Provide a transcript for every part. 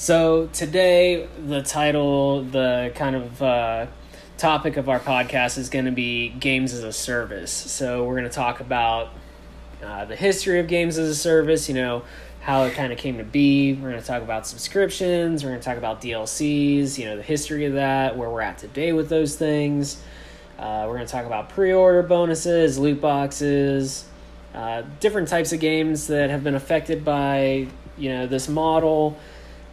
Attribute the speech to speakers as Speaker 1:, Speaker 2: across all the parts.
Speaker 1: So today, the title, the kind of topic of our podcast is going to be games as a service. So we're going to talk about the history of games as a service, how it kind of came to be. We're going to talk about subscriptions. We're going to talk about DLCs, the history of that, where we're at today with those things. We're going to talk about pre-order bonuses, loot boxes, different types of games that have been affected by, this model.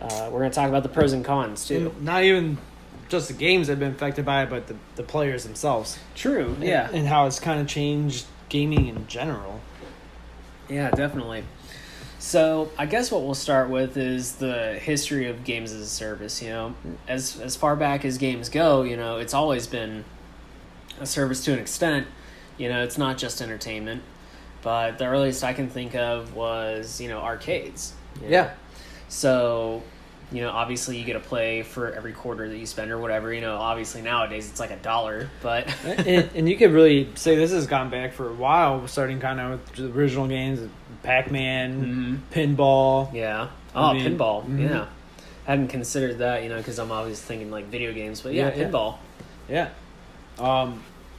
Speaker 1: We're going to talk about the pros and cons, too.
Speaker 2: Not even just the games that have been affected by it, but the players themselves.
Speaker 1: True, yeah.
Speaker 2: And how it's kind of changed gaming in general.
Speaker 1: Yeah, definitely. So I guess what we'll start with is the history of games as a service. As far back as games go, it's always been a service to an extent. It's not just entertainment. But the earliest I can think of was, arcades.
Speaker 2: Yeah.
Speaker 1: So, obviously you get to play for every quarter that you spend or whatever. Obviously nowadays it's like $1, but...
Speaker 2: and you could really say this has gone back for a while, starting kind of with the original games, Pac-Man, pinball.
Speaker 1: Yeah. Pinball, yeah. I hadn't considered that, because I'm always thinking like video games, but pinball.
Speaker 2: Yeah.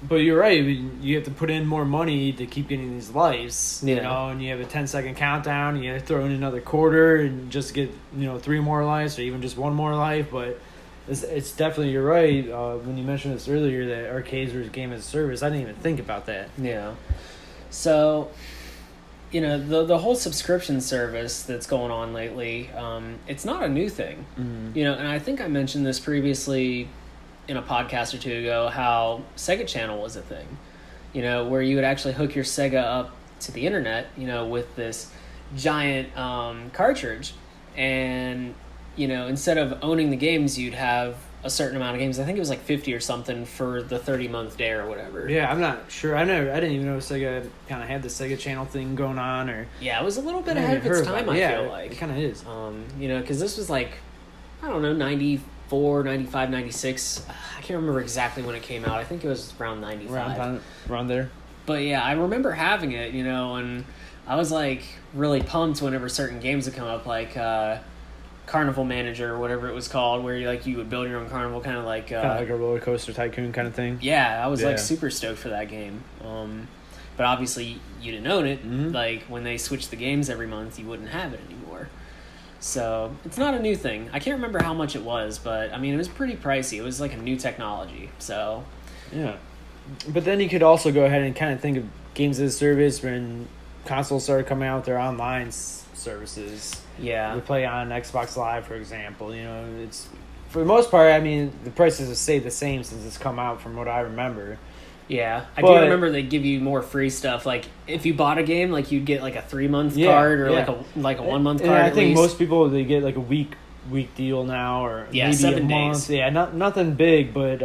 Speaker 2: But you're right. You have to put in more money to keep getting these lives, and you have a 10-second countdown. You have to throw in another quarter and just get 3 more lives or even just 1 more life. But it's definitely, you're right. When you mentioned this earlier that arcades were a game as a service, I didn't even think about that.
Speaker 1: Yeah. So, the whole subscription service that's going on lately, it's not a new thing.
Speaker 2: Mm-hmm.
Speaker 1: And I think I mentioned this previously in a podcast or two ago, how Sega Channel was a thing, where you would actually hook your Sega up to the internet, with this giant cartridge, and instead of owning the games, you'd have a certain amount of games. I think it was like 50 or something for the 30-month day or whatever.
Speaker 2: Yeah, I'm not sure. I didn't even know Sega kind of had the Sega Channel thing going on, or
Speaker 1: yeah, it was a little bit ahead of its time. I feel like
Speaker 2: it kind of is.
Speaker 1: Because this was like, I don't know, 94, 95, 96. I can't remember exactly when it came out. I think it was around 95.
Speaker 2: Around there.
Speaker 1: But yeah, I remember having it, and I was like really pumped whenever certain games would come up, like Carnival Manager or whatever it was called, where you would build your own carnival, kind of like
Speaker 2: a roller coaster tycoon kind of thing.
Speaker 1: Yeah, I was like super stoked for that game. But obviously you didn't own it.
Speaker 2: Mm-hmm.
Speaker 1: Like when they switched the games every month, you wouldn't have it anymore. So it's not a new thing. I can't remember how much it was, but I mean, it was pretty pricey. It was like a new technology. So
Speaker 2: yeah, but then you could also go ahead and kind of think of games as a service when consoles started coming out with their online services.
Speaker 1: Yeah,
Speaker 2: we play on Xbox Live, for example. It's for the most part. I mean, the prices have stayed the same since it's come out, from what I remember.
Speaker 1: Yeah, I do remember they give you more free stuff. Like if you bought a game, like you'd get like a 3-month card or like a 1-month card.
Speaker 2: I think most people, they get like a week deal now, or maybe
Speaker 1: 7
Speaker 2: a month.
Speaker 1: days.
Speaker 2: Yeah, nothing big, but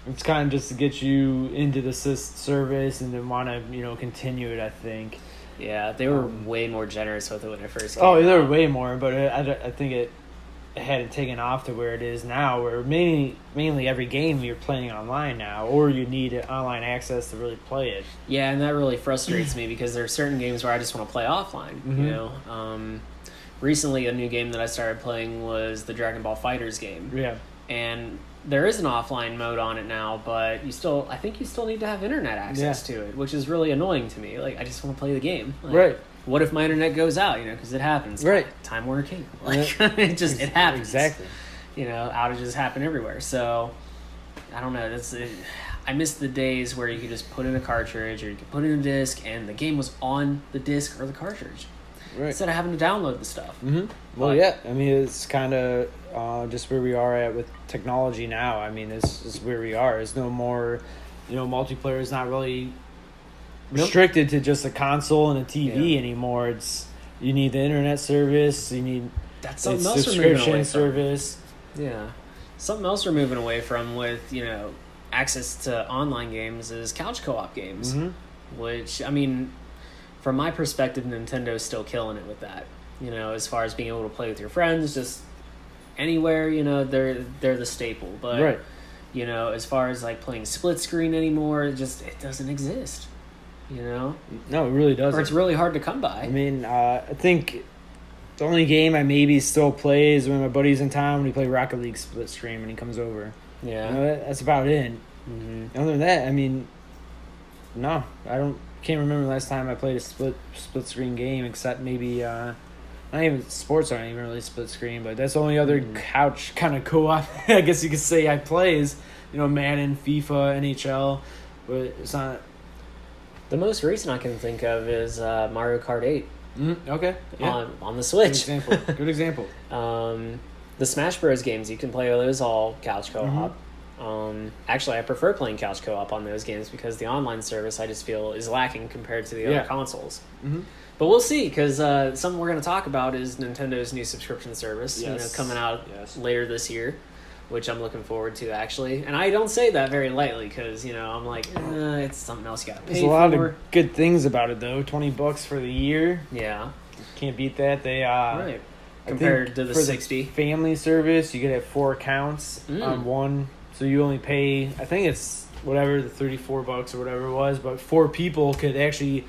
Speaker 2: it's kind of just to get you into the service and to want to continue it, I think.
Speaker 1: Yeah, they were way more generous with it when it first came
Speaker 2: out.
Speaker 1: Oh,
Speaker 2: they were way more, but I think it hadn't taken off to where it is now, where mainly every game you're playing online now, or you need online access to really play it.
Speaker 1: Yeah, and that really frustrates me because there are certain games where I just want to play offline.
Speaker 2: Mm-hmm.
Speaker 1: Recently a new game that I started playing was the Dragon Ball FighterZ game.
Speaker 2: Yeah,
Speaker 1: and there is an offline mode on it now, but I think you still need to have internet access to it, which is really annoying to me. Like, I just want to play the game. Like,
Speaker 2: right.
Speaker 1: What if my internet goes out? Because it happens.
Speaker 2: Right.
Speaker 1: Time Warner Cable. Like, it happens.
Speaker 2: Exactly.
Speaker 1: Outages happen everywhere. So, I don't know. I miss the days where you could just put in a cartridge or you could put in a disc and the game was on the disc or the cartridge.
Speaker 2: Right.
Speaker 1: Instead of having to download the stuff.
Speaker 2: Mm-hmm. Well, I mean, it's kind of just where we are at with technology now. I mean, this is where we are. There's no more, multiplayer is not really restricted to just a console and a TV anymore. You need the internet service. You need subscription service.
Speaker 1: Yeah, something else we're moving away from with access to online games is couch co-op games, which I mean, from my perspective, Nintendo's still killing it with that. As far as being able to play with your friends, just anywhere. They're the staple. But
Speaker 2: right.
Speaker 1: As far as like playing split screen anymore, it doesn't exist.
Speaker 2: No, it really doesn't.
Speaker 1: Or it's really hard to come by.
Speaker 2: I mean, I think The only game I maybe still play is when my buddy's in town, when we play Rocket League split screen when he comes over.
Speaker 1: Yeah.
Speaker 2: You know, that's about it.
Speaker 1: Mm-hmm.
Speaker 2: Other than that, I mean, no, can't remember the last time I played a split screen game, except maybe not even sports aren't even really split screen, but that's the only other couch kind of co-op I guess you could say I play is, you know, Madden, FIFA, NHL, but it's not.
Speaker 1: The most recent I can think of is Mario Kart 8.
Speaker 2: Okay. Yeah.
Speaker 1: On the Switch.
Speaker 2: Good example.
Speaker 1: The Smash Bros. Games, you can play those all couch co-op. Actually, I prefer playing couch co-op on those games because the online service I just feel is lacking compared to the other consoles. But we'll see, because something we're going to talk about is Nintendo's new subscription service, coming out later this year, which I'm looking forward to, actually. And I don't say that very lightly, because, I'm like, it's something else you got to pay for.
Speaker 2: There's a lot of good things about it, though. $20 for the year.
Speaker 1: Yeah.
Speaker 2: Can't beat that. They
Speaker 1: right. Compared to the
Speaker 2: for
Speaker 1: 60.
Speaker 2: The family service, you could have 4 accounts on one. So you only pay, I think it's whatever, the $34 or whatever it was, but 4 people could actually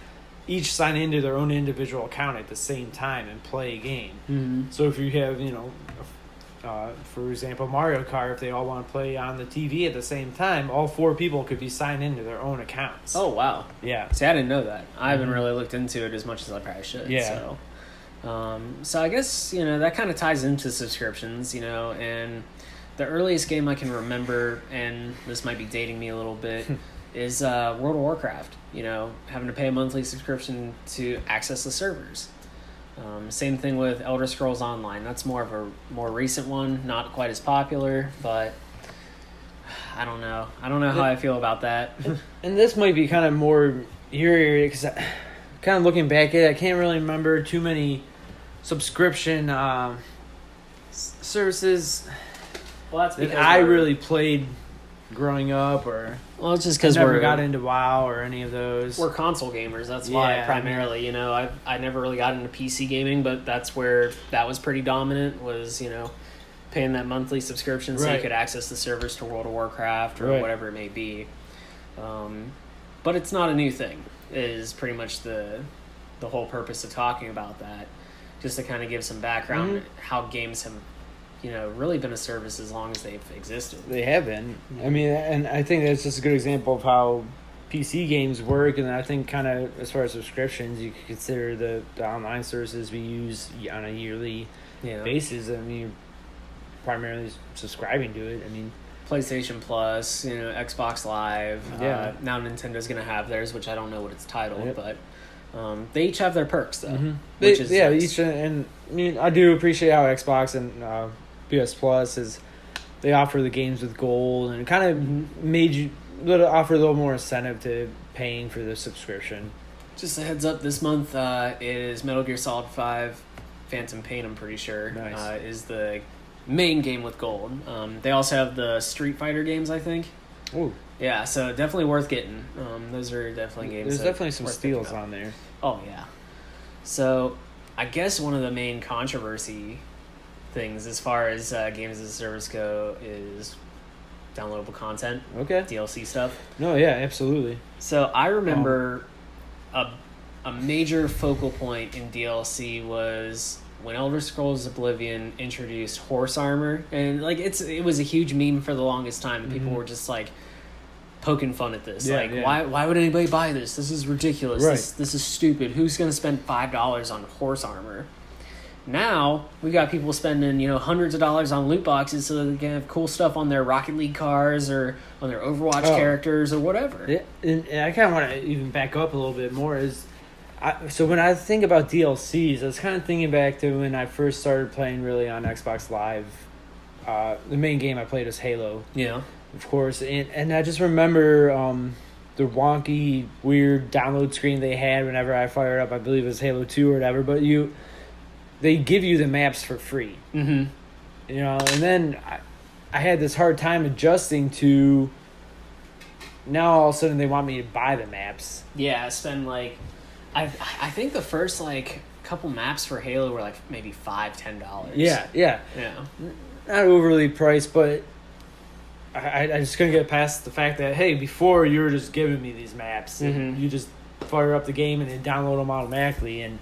Speaker 2: each sign into their own individual account at the same time and play a game. So if you have, for example, Mario Kart, if they all want to play on the TV at the same time, all 4 people could be signed into their own accounts.
Speaker 1: Oh, wow.
Speaker 2: Yeah.
Speaker 1: See, I didn't know that. I haven't really looked into it as much as I probably should.
Speaker 2: Yeah.
Speaker 1: So I guess, that kind of ties into subscriptions, and the earliest game I can remember, and this might be dating me a little bit, is World of Warcraft. Having to pay a monthly subscription to access the servers. Same thing with Elder Scrolls Online. That's more of a more recent one, not quite as popular, but I don't know. I don't know how I feel about that.
Speaker 2: And this might be kind of more your area, because kind of looking back at it, I can't really remember too many subscription services.
Speaker 1: Well, that's because
Speaker 2: I really played growing up, or
Speaker 1: it's just because
Speaker 2: never got into WoW or any of those.
Speaker 1: We're console gamers. That's why primarily. I never really got into PC gaming, but that's where that was pretty dominant. Was paying that monthly subscription so you could access the servers to World of Warcraft or whatever it may be. But it's not a new thing. Is pretty much the whole purpose of talking about that, just to kind of give some background how games have really been a service as long as they've existed.
Speaker 2: They have been. I mean, and I think that's just a good example of how PC games work. And I think kind of as far as subscriptions, you could consider the online services we use on a yearly basis. I mean, you're primarily subscribing to it. I mean,
Speaker 1: PlayStation Plus, Xbox Live. Now Nintendo's going to have theirs, which I don't know what it's titled, but they each have their perks, though. Which is nice.
Speaker 2: Each, and I mean, I do appreciate how Xbox and PS Plus they offer the games with gold, and it kind of made you offer a little more incentive to paying for the subscription.
Speaker 1: Just a heads up, this month is Metal Gear Solid 5 Phantom Pain, I'm pretty sure, is the main game with gold. They also have the Street Fighter games, I think.
Speaker 2: Ooh.
Speaker 1: Yeah, so definitely worth getting. Those are definitely games.
Speaker 2: There's definitely some steals on there.
Speaker 1: Oh, yeah. So, I guess one of the main controversy things as far as games as a service go is downloadable content.
Speaker 2: Okay.
Speaker 1: DLC stuff.
Speaker 2: No, yeah, absolutely.
Speaker 1: So, I remember a major focal point in DLC was when Elder Scrolls Oblivion introduced horse armor. And, it was a huge meme for the longest time. And people were just, poking fun at this. Why would anybody buy this? This is ridiculous.
Speaker 2: Right.
Speaker 1: This is stupid. Who's going to spend $5 on horse armor? Now, we got people spending, hundreds of dollars on loot boxes so that they can have cool stuff on their Rocket League cars or on their Overwatch characters or whatever.
Speaker 2: Yeah, and I kind of want to even back up a little bit more. So when I think about DLCs, I was kind of thinking back to when I first started playing really on Xbox Live. The main game I played was Halo.
Speaker 1: Yeah.
Speaker 2: Of course, and I just remember the wonky, weird download screen they had whenever I fired up. I believe it was Halo 2 or whatever. But they give you the maps for free.
Speaker 1: Mm-hmm.
Speaker 2: And then I had this hard time adjusting to. Now all of a sudden they want me to buy the maps.
Speaker 1: Yeah, spend I think the first couple maps for Halo were maybe $5-10.
Speaker 2: Yeah. Not overly priced, but. I just couldn't get past the fact that, hey, before you were just giving me these maps, and you just fire up the game and then download them automatically, and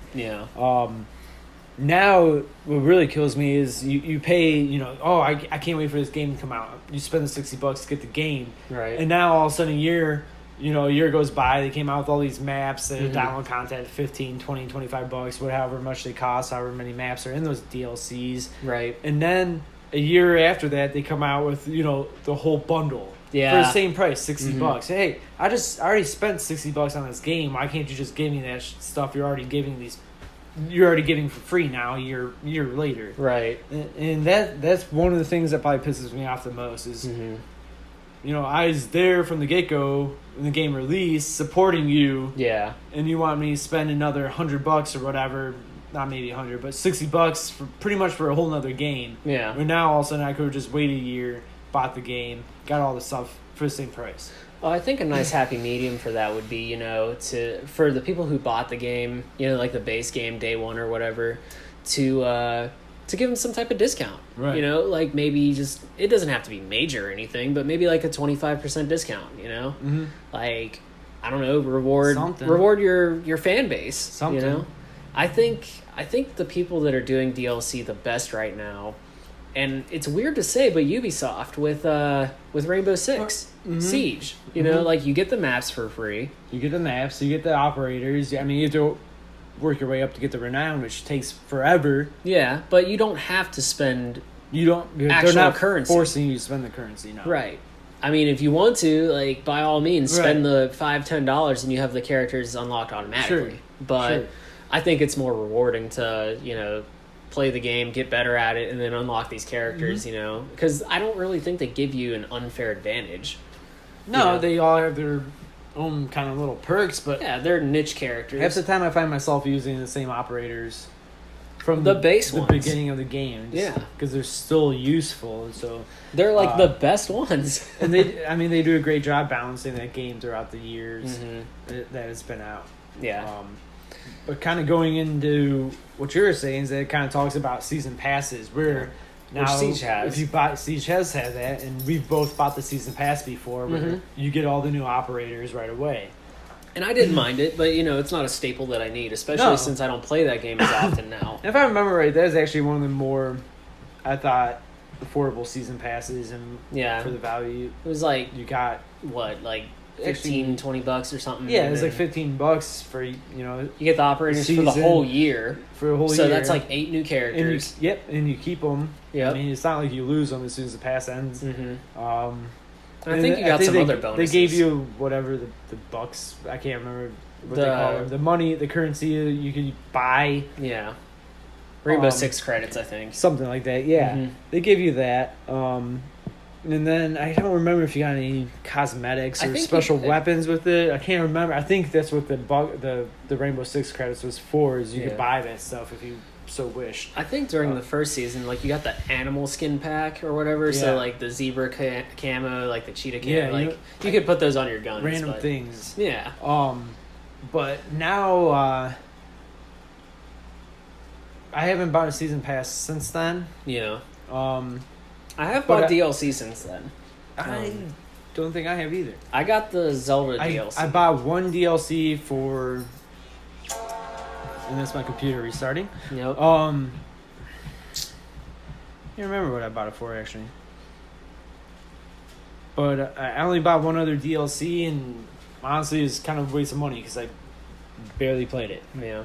Speaker 2: now what really kills me is you pay, I can't wait for this game to come out. You spend the $60 to get the game.
Speaker 1: Right.
Speaker 2: And now all of a sudden a year goes by, they came out with all these maps, the download content, 15, 20, 25 bucks, whatever much they cost, however many maps are in those DLCs.
Speaker 1: Right.
Speaker 2: And then a year after that, they come out with, the whole bundle.
Speaker 1: Yeah.
Speaker 2: For the same price, $60. Hey, I already spent $60 on this game. Why can't you just give me that stuff you're already giving for free now a year later?
Speaker 1: Right.
Speaker 2: And that's one of the things that probably pisses me off the most is, I was there from the get-go in the game release supporting you.
Speaker 1: Yeah.
Speaker 2: And you want me to spend another $100 or whatever, not maybe 100, but $60 for pretty much for a whole nother game.
Speaker 1: Yeah.
Speaker 2: But now all of a sudden I could have just waited a year, bought the game, got all the stuff for the same price.
Speaker 1: Well, I think a nice happy medium for that would be, for the people who bought the game, like the base game day one or whatever, to give them some type of discount.
Speaker 2: Right.
Speaker 1: Like maybe just, it doesn't have to be major or anything, but maybe like a 25% discount,
Speaker 2: Mm-hmm.
Speaker 1: Like, I don't know, reward your fan base.
Speaker 2: Something.
Speaker 1: I think the people that are doing DLC the best right now, and it's weird to say, but Ubisoft with Rainbow Six Siege, like you get the maps for free.
Speaker 2: You get the maps, you get the operators. I mean, you have to work your way up to get the renown, which takes forever.
Speaker 1: Yeah, but you don't have to spend.
Speaker 2: They're not
Speaker 1: currency.
Speaker 2: Forcing you to spend the currency. No.
Speaker 1: Right. I mean, if you want to, like, by all means, spend the $5-10 and you have the characters unlocked automatically.
Speaker 2: Sure.
Speaker 1: But I think it's more rewarding to, play the game, get better at it, and then unlock these characters, because I don't really think they give you an unfair advantage.
Speaker 2: No, they all have their own kind of little perks, but
Speaker 1: yeah, they're niche characters.
Speaker 2: Half the time I find myself using the same operators from
Speaker 1: the base
Speaker 2: the
Speaker 1: ones.
Speaker 2: beginning of the game.
Speaker 1: Yeah,
Speaker 2: because they're still useful, and so
Speaker 1: they're like the best ones.
Speaker 2: And they do a great job balancing that game throughout the years that it's been out.
Speaker 1: Yeah.
Speaker 2: But kind of going into what you're saying is that it kind of talks about season passes, where now
Speaker 1: Siege has.
Speaker 2: If you buy Siege has had that, and we've both bought the season pass before, where you get all the new operators right away.
Speaker 1: And I didn't mind it, but it's not a staple that I need, especially since I don't play that game as often now.
Speaker 2: If I remember right, that is actually one of the more, I thought, affordable season passes, and for the value
Speaker 1: it was like
Speaker 2: you got
Speaker 1: $15-20 or something.
Speaker 2: Yeah, it was like $15 for you
Speaker 1: get the operators for the whole year. So that's like 8 new characters.
Speaker 2: And you keep them.
Speaker 1: Yep.
Speaker 2: I mean, it's not like you lose them as soon as the pass ends.
Speaker 1: I think you got some other bonuses.
Speaker 2: They gave you whatever the bucks. I can't remember what they call them. The money, the currency you could buy.
Speaker 1: Yeah. Rainbow Six credits, I think.
Speaker 2: Something like that. Yeah, they give you that. And then I don't remember if you got any cosmetics or special weapons with it. I can't remember. I think that's what the Rainbow Six credits was for. Is you could buy that stuff if you so wished.
Speaker 1: I think during the first season, like you got the animal skin pack or whatever. So like the zebra camo, like the cheetah camo.
Speaker 2: Yeah,
Speaker 1: you could put those on your guns.
Speaker 2: Random things.
Speaker 1: Yeah.
Speaker 2: But now I haven't bought a season pass since then.
Speaker 1: Yeah. I have bought DLC since then.
Speaker 2: I don't think I have either.
Speaker 1: I got the Zelda DLC.
Speaker 2: I bought one DLC for, and that's my computer restarting.
Speaker 1: Yep.
Speaker 2: I can't remember what I bought it for actually. But I only bought one other DLC, and honestly, it's kind of a waste of money because I barely played it.
Speaker 1: Yeah.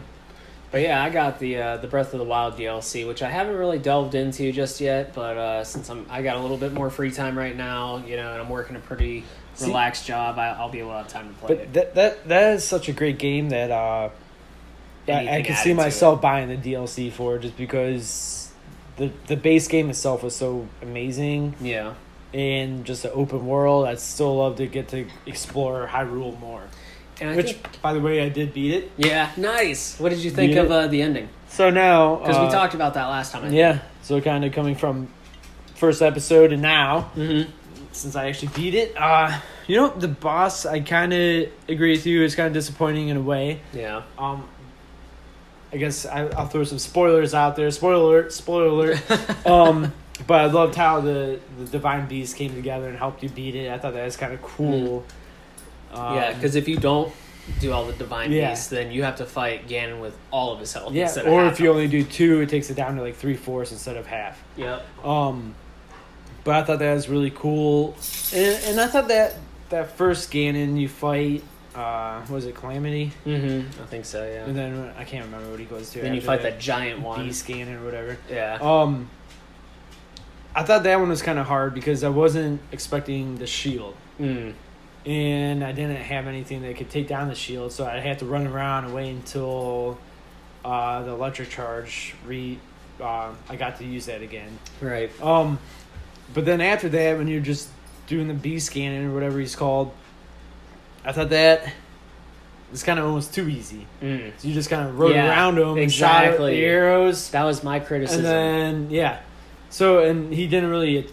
Speaker 1: But yeah, I got the Breath of the Wild DLC, which I haven't really delved into just yet. But since I got a little bit more free time right now, and I'm working a pretty relaxed job, I'll be able to have time to play it.
Speaker 2: But that is such a great game that I can see myself buying the DLC for, just because the base game itself was so amazing.
Speaker 1: Yeah.
Speaker 2: And just an open world, I'd still love to get to explore Hyrule more. Which, by the way, I did beat it.
Speaker 1: Yeah, nice. What did you think of the ending?
Speaker 2: So now...
Speaker 1: Because we talked about that last time, I think.
Speaker 2: Yeah, so kind of coming from first episode and now, since I actually beat it. The boss, I kind of agree with you, is kind of disappointing in a way.
Speaker 1: Yeah.
Speaker 2: I guess I'll throw some spoilers out there. Spoiler alert. But I loved how the Divine Beast came together and helped you beat it. I thought that was kind of cool.
Speaker 1: Yeah, because if you don't do all the divine beasts, then you have to fight Ganon with all of his health.
Speaker 2: Yeah,
Speaker 1: instead of
Speaker 2: or
Speaker 1: half
Speaker 2: if you
Speaker 1: health.
Speaker 2: only do 2, it takes it down to like 3/4 instead of half.
Speaker 1: Yep.
Speaker 2: But I thought that was really cool, and I thought that first Ganon you fight, was it Calamity?
Speaker 1: Mm-hmm. I think so. Yeah.
Speaker 2: And then I can't remember what he goes to.
Speaker 1: Then you
Speaker 2: after
Speaker 1: fight that giant one.
Speaker 2: Beast Ganon or whatever.
Speaker 1: Yeah.
Speaker 2: I thought that one was kind of hard because I wasn't expecting the shield.
Speaker 1: Mm.
Speaker 2: And I didn't have anything that could take down the shield, so I had to run around and wait until the electric charge I got to use that again.
Speaker 1: Right.
Speaker 2: But then after that, when you're just doing the beast Ganon or whatever he's called, I thought that was kind of almost too easy.
Speaker 1: Mm.
Speaker 2: So you just kind of rode around him and shot
Speaker 1: exactly.
Speaker 2: the arrows.
Speaker 1: That was my criticism.
Speaker 2: And then and he didn't really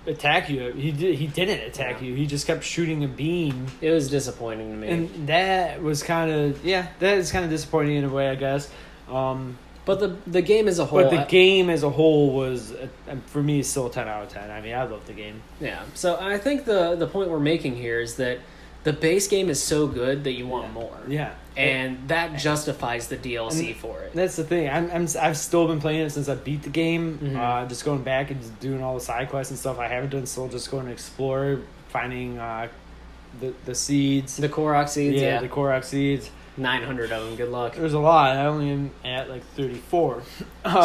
Speaker 2: attack you. He didn't attack you. He just kept shooting a beam.
Speaker 1: It was disappointing to me.
Speaker 2: And that was kind of disappointing in a way, I guess.
Speaker 1: But the game as a whole.
Speaker 2: But the game as a whole was, for me, still a 10 out of 10. I mean, I love the game.
Speaker 1: Yeah. So I think the point we're making here is that the base game is so good that you want more.
Speaker 2: Yeah.
Speaker 1: And that justifies the DLC for it.
Speaker 2: That's the thing. I've still been playing it since I beat the game.
Speaker 1: Mm-hmm.
Speaker 2: Just going back and just doing all the side quests and stuff I haven't done. Still just going to explore, finding the seeds.
Speaker 1: The Korok seeds, yeah.
Speaker 2: The Korok seeds.
Speaker 1: 900 of them. Good luck.
Speaker 2: There's a lot. I only am at like 34.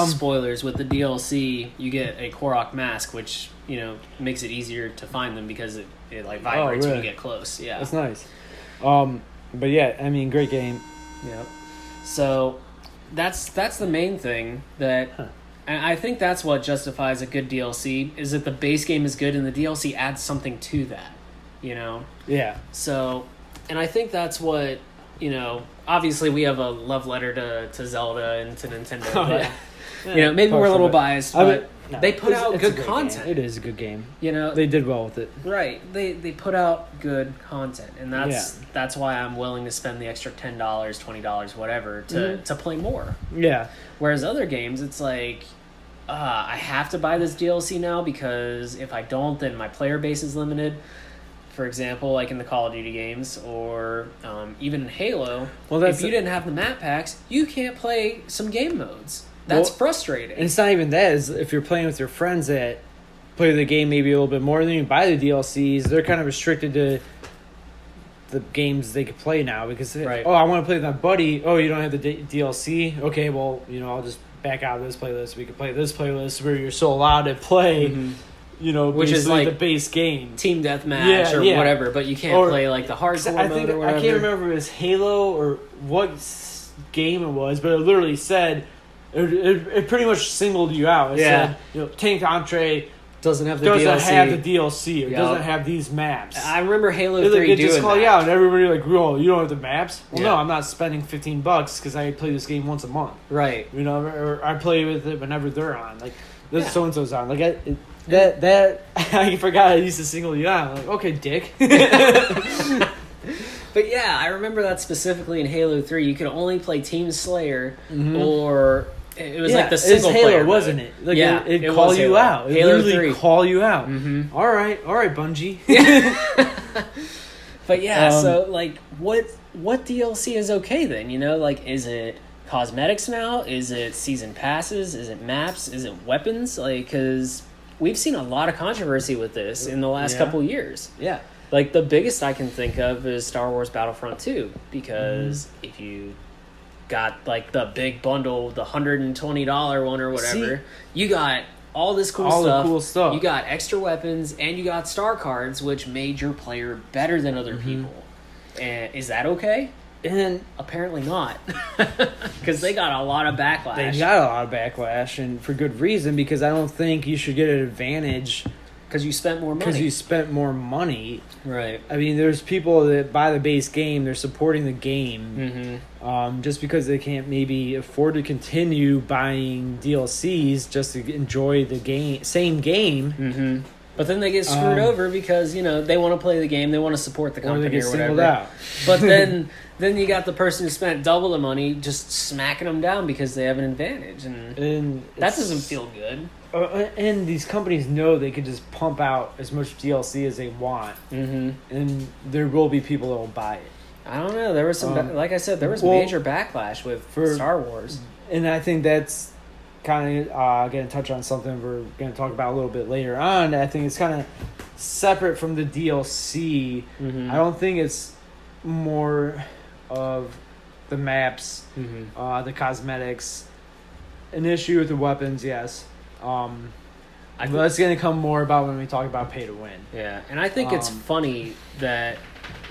Speaker 1: Spoilers, with the DLC, you get a Korok mask, which, makes it easier to find them because it like vibrates when you get close. Yeah.
Speaker 2: That's nice. But yeah, I mean, great game.
Speaker 1: Yep. So that's the main thing and I think that's what justifies a good DLC is that the base game is good and the DLC adds something to that,
Speaker 2: Yeah.
Speaker 1: So, and I think that's what, obviously we have a love letter to Zelda and to Nintendo, but maybe we're a little biased, but they put out good content.
Speaker 2: It is a good game.
Speaker 1: They
Speaker 2: did well with it.
Speaker 1: Right. They put out good content, and that's why I'm willing to spend the extra $10, $20, whatever to play more.
Speaker 2: Yeah.
Speaker 1: Whereas other games, it's like, I have to buy this DLC now because if I don't, then my player base is limited. For example, like in the Call of Duty games or even in Halo, if you didn't have the map packs, you can't play some game modes. That's frustrating.
Speaker 2: And it's not even that. Is if you're playing with your friends that play the game maybe a little bit more, then you buy the DLCs. They're kind of restricted to the games they could play now because, I want to play with my buddy. Oh, you don't have the DLC? Okay, well, I'll just back out of this playlist. We could play this playlist where you're so allowed to play,
Speaker 1: which is like
Speaker 2: the base game.
Speaker 1: Team Deathmatch or whatever, but you can't play like the hardcore mode or whatever.
Speaker 2: I can't remember if it was Halo or what game it was, but it literally said... It pretty much singled you out. It said, Tank Entree
Speaker 1: doesn't have the
Speaker 2: DLC. Or doesn't have these maps.
Speaker 1: I remember Halo 3 doing that.
Speaker 2: They just call you out, and everybody like, oh, you don't have the maps? Well, no, I'm not spending $15 because I play this game once a month.
Speaker 1: Right.
Speaker 2: Or I play with it whenever they're on. Like, this so-and-so's on. Like, that I forgot I used to single you out. I'm like, okay, dick.
Speaker 1: But yeah, I remember that specifically in Halo 3. You could only play Team Slayer or... It was like the single player
Speaker 2: Halo, wasn't it? Like it
Speaker 1: was
Speaker 2: call you
Speaker 1: Halo.
Speaker 2: out. It
Speaker 1: Halo
Speaker 2: literally
Speaker 1: 3.
Speaker 2: Call you out.
Speaker 1: Mm-hmm.
Speaker 2: All right, Bungie.
Speaker 1: But yeah, so like, what DLC is okay then? Like, is it cosmetics now? Is it season passes? Is it maps? Is it weapons? Like, because we've seen a lot of controversy with this in the last couple years.
Speaker 2: Yeah.
Speaker 1: Like, the biggest I can think of is Star Wars Battlefront 2, because if you got like the big bundle, the $120 one or whatever, you got all this cool stuff. You got extra weapons and you got star cards, which made your player better than other people. And is that okay? And apparently not, because they got a lot of backlash.
Speaker 2: They got a lot of backlash, and for good reason, because I don't think you should get an advantage
Speaker 1: because you spent more money.
Speaker 2: Right. I mean, there's people that buy the base game, they're supporting the game, just because they can't maybe afford to continue buying DLCs just to enjoy the same game.
Speaker 1: But then they get screwed over because, they want to play the game, they want to support the company or,
Speaker 2: they get
Speaker 1: whatever.
Speaker 2: Singled out.
Speaker 1: But then you got the person who spent double the money just smacking them down because they have an advantage, and that doesn't feel good.
Speaker 2: And these companies know they can just pump out as much DLC as they want, and there will be people that will buy it.
Speaker 1: I don't know. There was some, like I said, there was major backlash with Star Wars.
Speaker 2: And I think that's kind of going to touch on something we're going to talk about a little bit later on. I think it's kind of separate from the DLC.
Speaker 1: Mm-hmm.
Speaker 2: I don't think it's more of the maps, the cosmetics, an issue with the weapons, yes. That's going to come more about when we talk about pay to win.
Speaker 1: Yeah, and I think it's funny that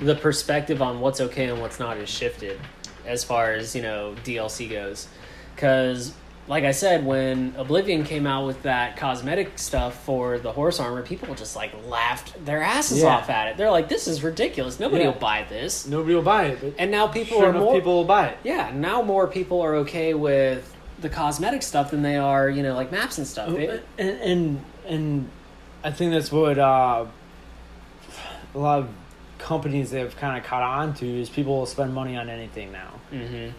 Speaker 1: the perspective on what's okay and what's not is shifted as far as, DLC goes. Because, like I said, when Oblivion came out with that cosmetic stuff for the horse armor, people just, laughed their asses off at it. They're like, this is ridiculous. Nobody will buy this.
Speaker 2: Nobody will buy it. But
Speaker 1: and now people
Speaker 2: people will buy it.
Speaker 1: Yeah, now more people are okay with the cosmetic stuff than they are, maps and stuff.
Speaker 2: And I think that's what a lot of companies have kind of caught on to is people will spend money on anything now.
Speaker 1: Mm-hmm.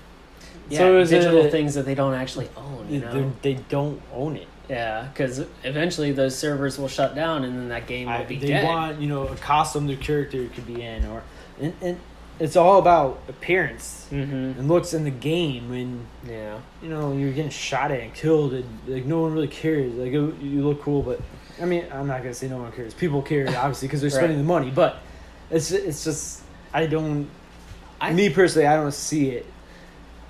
Speaker 1: Yeah,
Speaker 2: so
Speaker 1: digital things that they don't actually own.
Speaker 2: They don't own it.
Speaker 1: Yeah, because eventually those servers will shut down and then that game will be dead.
Speaker 2: They want a costume their character could be in, and it's all about appearance and looks in the game. And you're getting shot at and killed, and no one really cares. You look cool, but I mean, I'm not gonna say no one cares. People care obviously because they're spending the money, but it's just me personally, I don't see it.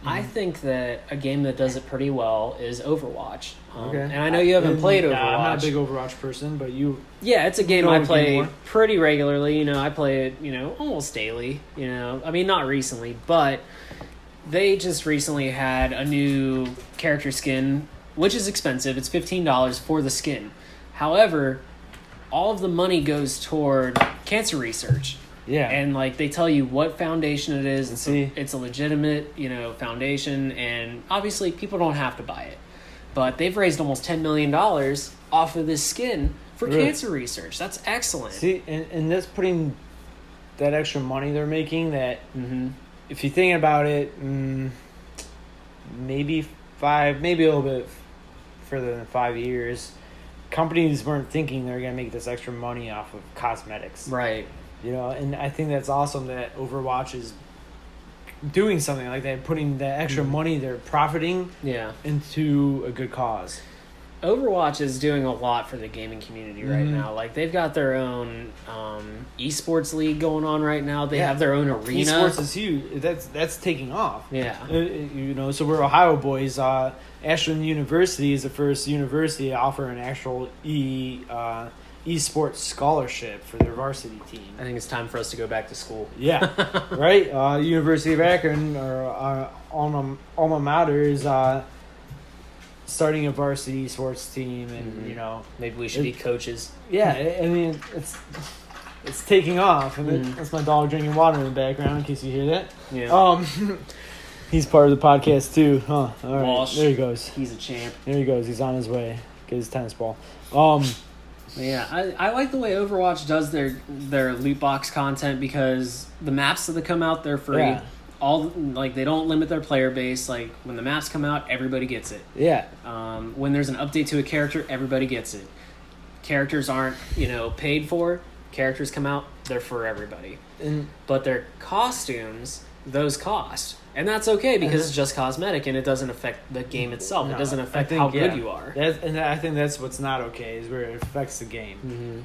Speaker 1: I think that a game that does it pretty well is Overwatch.
Speaker 2: Okay.
Speaker 1: And I know you haven't played Overwatch.
Speaker 2: I'm not a big Overwatch person, but you...
Speaker 1: Yeah, it's a game I play pretty regularly. I play it, almost daily. I mean, not recently, but they just recently had a new character skin, which is expensive. It's $15 for the skin. However, all of the money goes toward cancer research.
Speaker 2: Yeah.
Speaker 1: And they tell you what foundation it is. It's a legitimate, foundation, and obviously people don't have to buy it. But they've raised almost $10 million off of this skin for cancer research. That's excellent.
Speaker 2: See, and that's putting that extra money they're making that if you think about it, maybe a little bit further than 5 years, companies weren't thinking they're going to make this extra money off of cosmetics.
Speaker 1: Right.
Speaker 2: And I think that's awesome that Overwatch is doing something like that, putting that extra money they're profiting into a good cause.
Speaker 1: Overwatch is doing a lot for the gaming community right now. They've got their own esports league going on right now. They have their own arena.
Speaker 2: Esports is huge. That's taking off.
Speaker 1: Yeah.
Speaker 2: So we're Ohio boys. Ashland University is the first university to offer an actual esports scholarship for their varsity team.
Speaker 1: I think it's time for us to go back to school.
Speaker 2: Yeah, right. University of Akron, or alma mater, is starting a varsity sports team, and
Speaker 1: maybe we should be coaches.
Speaker 2: Yeah, I mean it's taking off, and that's my dog drinking water in the background in case you hear that.
Speaker 1: Yeah.
Speaker 2: He's part of the podcast too, huh? All right,
Speaker 1: Walsh,
Speaker 2: there he goes.
Speaker 1: He's a champ.
Speaker 2: There he goes. He's on his way. Get his tennis ball.
Speaker 1: Yeah, I like the way Overwatch does their loot box content because the maps that come out, they're free. Yeah. They don't limit their player base. When the maps come out, everybody gets it.
Speaker 2: Yeah.
Speaker 1: When there's an update to a character, everybody gets it. Characters aren't, paid for. Characters come out, they're for everybody. But their costumes, those cost. And that's okay because it's just cosmetic and it doesn't affect the game itself. It doesn't affect how good you are.
Speaker 2: And I think that's what's not okay is where it affects the game.
Speaker 1: Mm-hmm.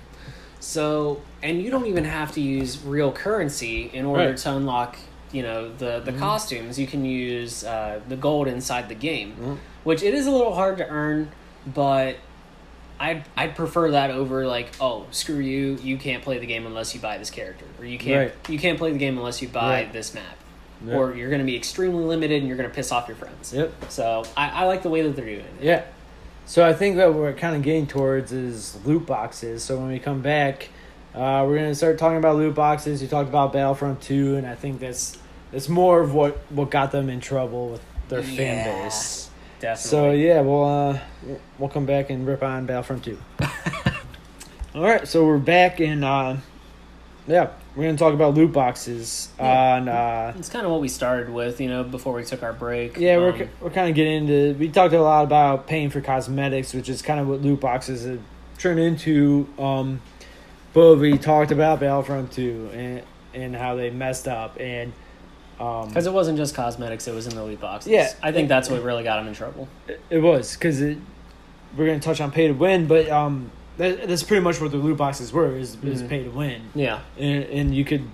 Speaker 1: So, and you don't even have to use real currency in order to unlock, the costumes. You can use the gold inside the game, which it is a little hard to earn, but I'd prefer that over screw you, you can't play the game unless you buy this character, or you can't play the game unless you buy this map. Yep. Or you're going to be extremely limited and you're going to piss off your friends.
Speaker 2: Yep.
Speaker 1: So I like the way that they're doing it.
Speaker 2: Yeah. So I think that what we're kind of getting towards is loot boxes. So when we come back, we're going to start talking about loot boxes. You talked about Battlefront 2, and I think that's more of what got them in trouble with their fan base.
Speaker 1: Definitely.
Speaker 2: So yeah, we'll come back and rip on Battlefront 2. All right, so we're back in. We're going to talk about loot boxes.
Speaker 1: It's kind of what we started with, before we took our break.
Speaker 2: Yeah, we're kind of getting into... We talked a lot about paying for cosmetics, which is kind of what loot boxes have turned into. But we talked about Battlefront 2 and how they messed up. And
Speaker 1: Because it wasn't just cosmetics; it was in the loot boxes.
Speaker 2: Yeah,
Speaker 1: I think that's what really got him in trouble.
Speaker 2: It was because we're going to touch on pay to win, but that's pretty much what the loot boxes were is pay to win.
Speaker 1: Yeah,
Speaker 2: and you could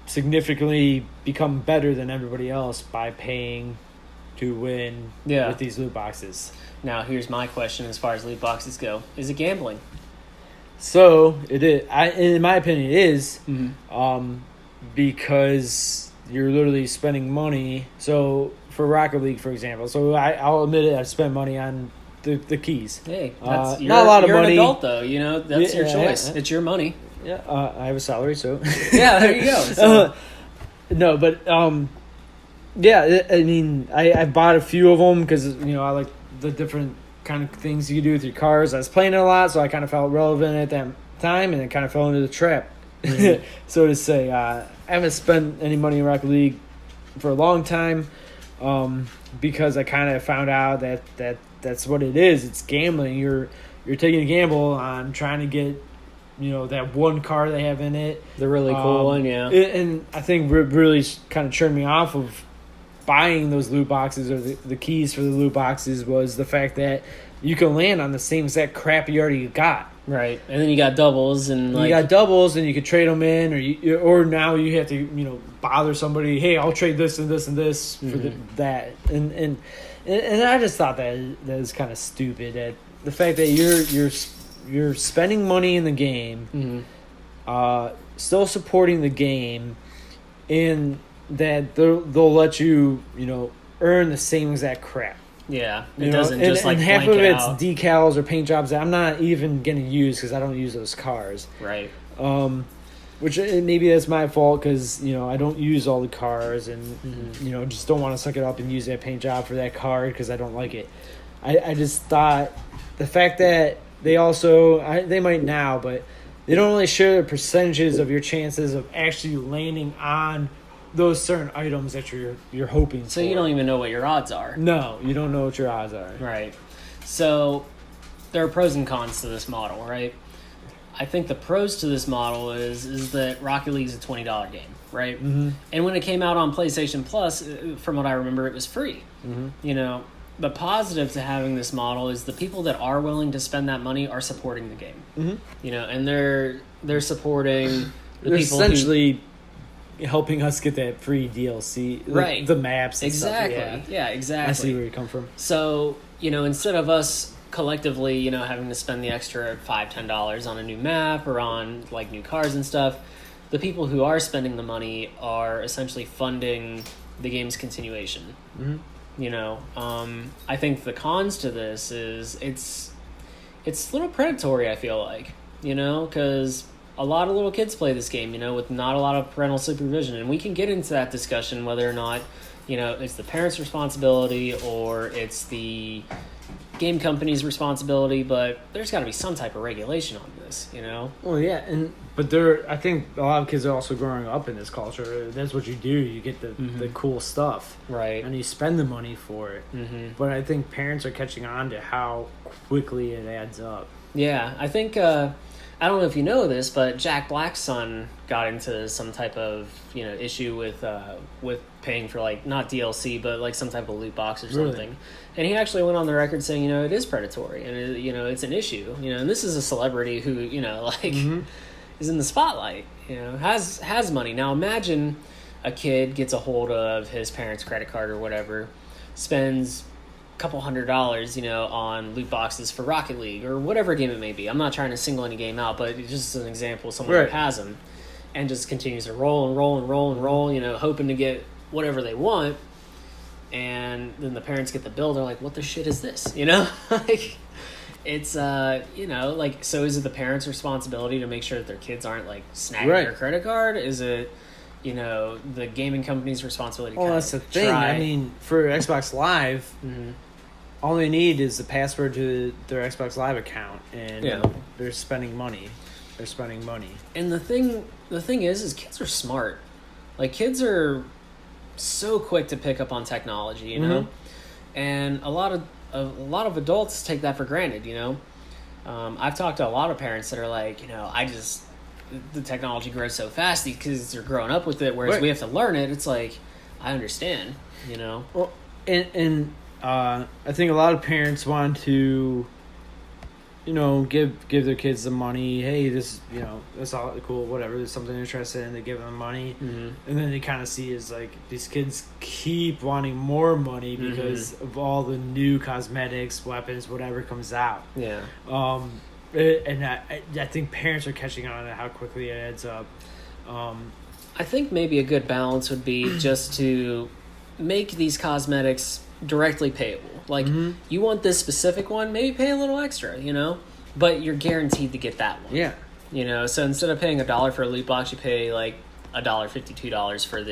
Speaker 2: significantly become better than everybody else by paying to win with these loot boxes.
Speaker 1: Now, here's my question as far as loot boxes go: is it gambling?
Speaker 2: So it is. In my opinion, it is. Because you're literally spending money. So for Rocket League, for example, I'll admit it. I've spent money on the keys.
Speaker 1: Hey,
Speaker 2: not a lot of money.
Speaker 1: You're an adult, though. You know that's your choice. It's your money.
Speaker 2: Yeah, I have a salary, so
Speaker 1: yeah, there you go. So.
Speaker 2: No, but yeah. I mean, I bought a few of them because I like the different kind of things you can do with your cars. I was playing it a lot, so I kind of felt relevant at that time, and it kind of fell into the trap, so to say. I haven't spent any money in Rocket League for a long time because I kind of found out that's what it is. It's gambling. You're taking a gamble on trying to get that one car they have in it.
Speaker 1: The really cool one, yeah.
Speaker 2: And I think really kind of turned me off of buying those loot boxes or the keys for the loot boxes was the fact that you can land on the same exact crap you already got.
Speaker 1: Right, and then you got doubles, and
Speaker 2: you got doubles, and you could trade them in, or now you have to bother somebody. Hey, I'll trade this and this and this for that, and I just thought that was kind of stupid. That the fact that you're spending money in the game, still supporting the game, and that they'll let you earn the same exact crap.
Speaker 1: Yeah, it doesn't just
Speaker 2: and half of it's
Speaker 1: out.
Speaker 2: decals or paint jobs that I'm not even going to use because I don't use those cars.
Speaker 1: Right.
Speaker 2: Which maybe that's my fault because I don't use all the cars and just don't want to suck it up and use that paint job for that car because I don't like it. I just thought the fact that they also they might now, but they don't really share the percentages of your chances of actually landing on those certain items that you're hoping for.
Speaker 1: So you don't even know what your odds are.
Speaker 2: No, you don't know what your odds are.
Speaker 1: Right. So there are pros and cons to this model, right? I think the pros to this model is that Rocket League is a $20 game, right? Mm-hmm. And when it came out on PlayStation Plus, from what I remember, it was free. Mm-hmm. The positive to having this model is the people that are willing to spend that money are supporting the game. Mm-hmm. And they're supporting the people
Speaker 2: essentially helping us get that free DLC,
Speaker 1: right?
Speaker 2: The maps, and
Speaker 1: exactly.
Speaker 2: Stuff.
Speaker 1: Yeah, exactly.
Speaker 2: I see where you come from.
Speaker 1: So instead of us collectively, having to spend the extra $5-10 on a new map or on like new cars and stuff, the people who are spending the money are essentially funding the game's continuation. Mm-hmm. I think the cons to this is it's a little predatory. I feel like because a lot of little kids play this game, with not a lot of parental supervision. And we can get into that discussion whether or not, it's the parents' responsibility or it's the game company's responsibility, but there's got to be some type of regulation on this,
Speaker 2: Well, yeah, but I think a lot of kids are also growing up in this culture. That's what you do. You get the cool stuff.
Speaker 1: Right.
Speaker 2: And you spend the money for it. Mm-hmm. But I think parents are catching on to how quickly it adds up.
Speaker 1: Yeah, I think... I don't know if you know this, but Jack Black's son got into some type of issue with paying for like not DLC but like some type of loot box or something, really? And he actually went on the record saying it is predatory and it's an issue, and this is a celebrity who is in the spotlight, has money. Now imagine a kid gets a hold of his parents' credit card or whatever, spends couple $100, on loot boxes for Rocket League or whatever game it may be. I'm not trying to single any game out, but just as an example, someone who has them and just continues to roll and roll and roll and roll, hoping to get whatever they want. And then the parents get the bill. They're like, what the shit is this? Like it's, so is it the parents' responsibility to make sure that their kids aren't like snagging their credit card? Is it, the gaming company's responsibility?
Speaker 2: Well, that's the thing. I mean, for Xbox Live, all they need is the password to their Xbox Live account, and they're spending money.
Speaker 1: And the thing is kids are smart. Like kids are so quick to pick up on technology, and a lot of adults take that for granted. I've talked to a lot of parents that are like, the technology grows so fast because they're growing up with it, whereas we have to learn it. It's like, I understand, you know.
Speaker 2: Well, and I think a lot of parents want to, you know, give their kids the money. Hey, this, you know, that's all cool, whatever. There's something they're interested in. They give them money, and then they kind of see is like these kids keep wanting more money because of all the new cosmetics, weapons, whatever comes out.
Speaker 1: Yeah.
Speaker 2: And I think parents are catching on to how quickly it adds up.
Speaker 1: I think maybe a good balance would be just to make these cosmetics directly payable. Like, you want this specific one, maybe pay a little extra, you know? But you're guaranteed to get that one.
Speaker 2: Yeah.
Speaker 1: You know, so instead of paying $1 for a loot box, you pay like $1.52 for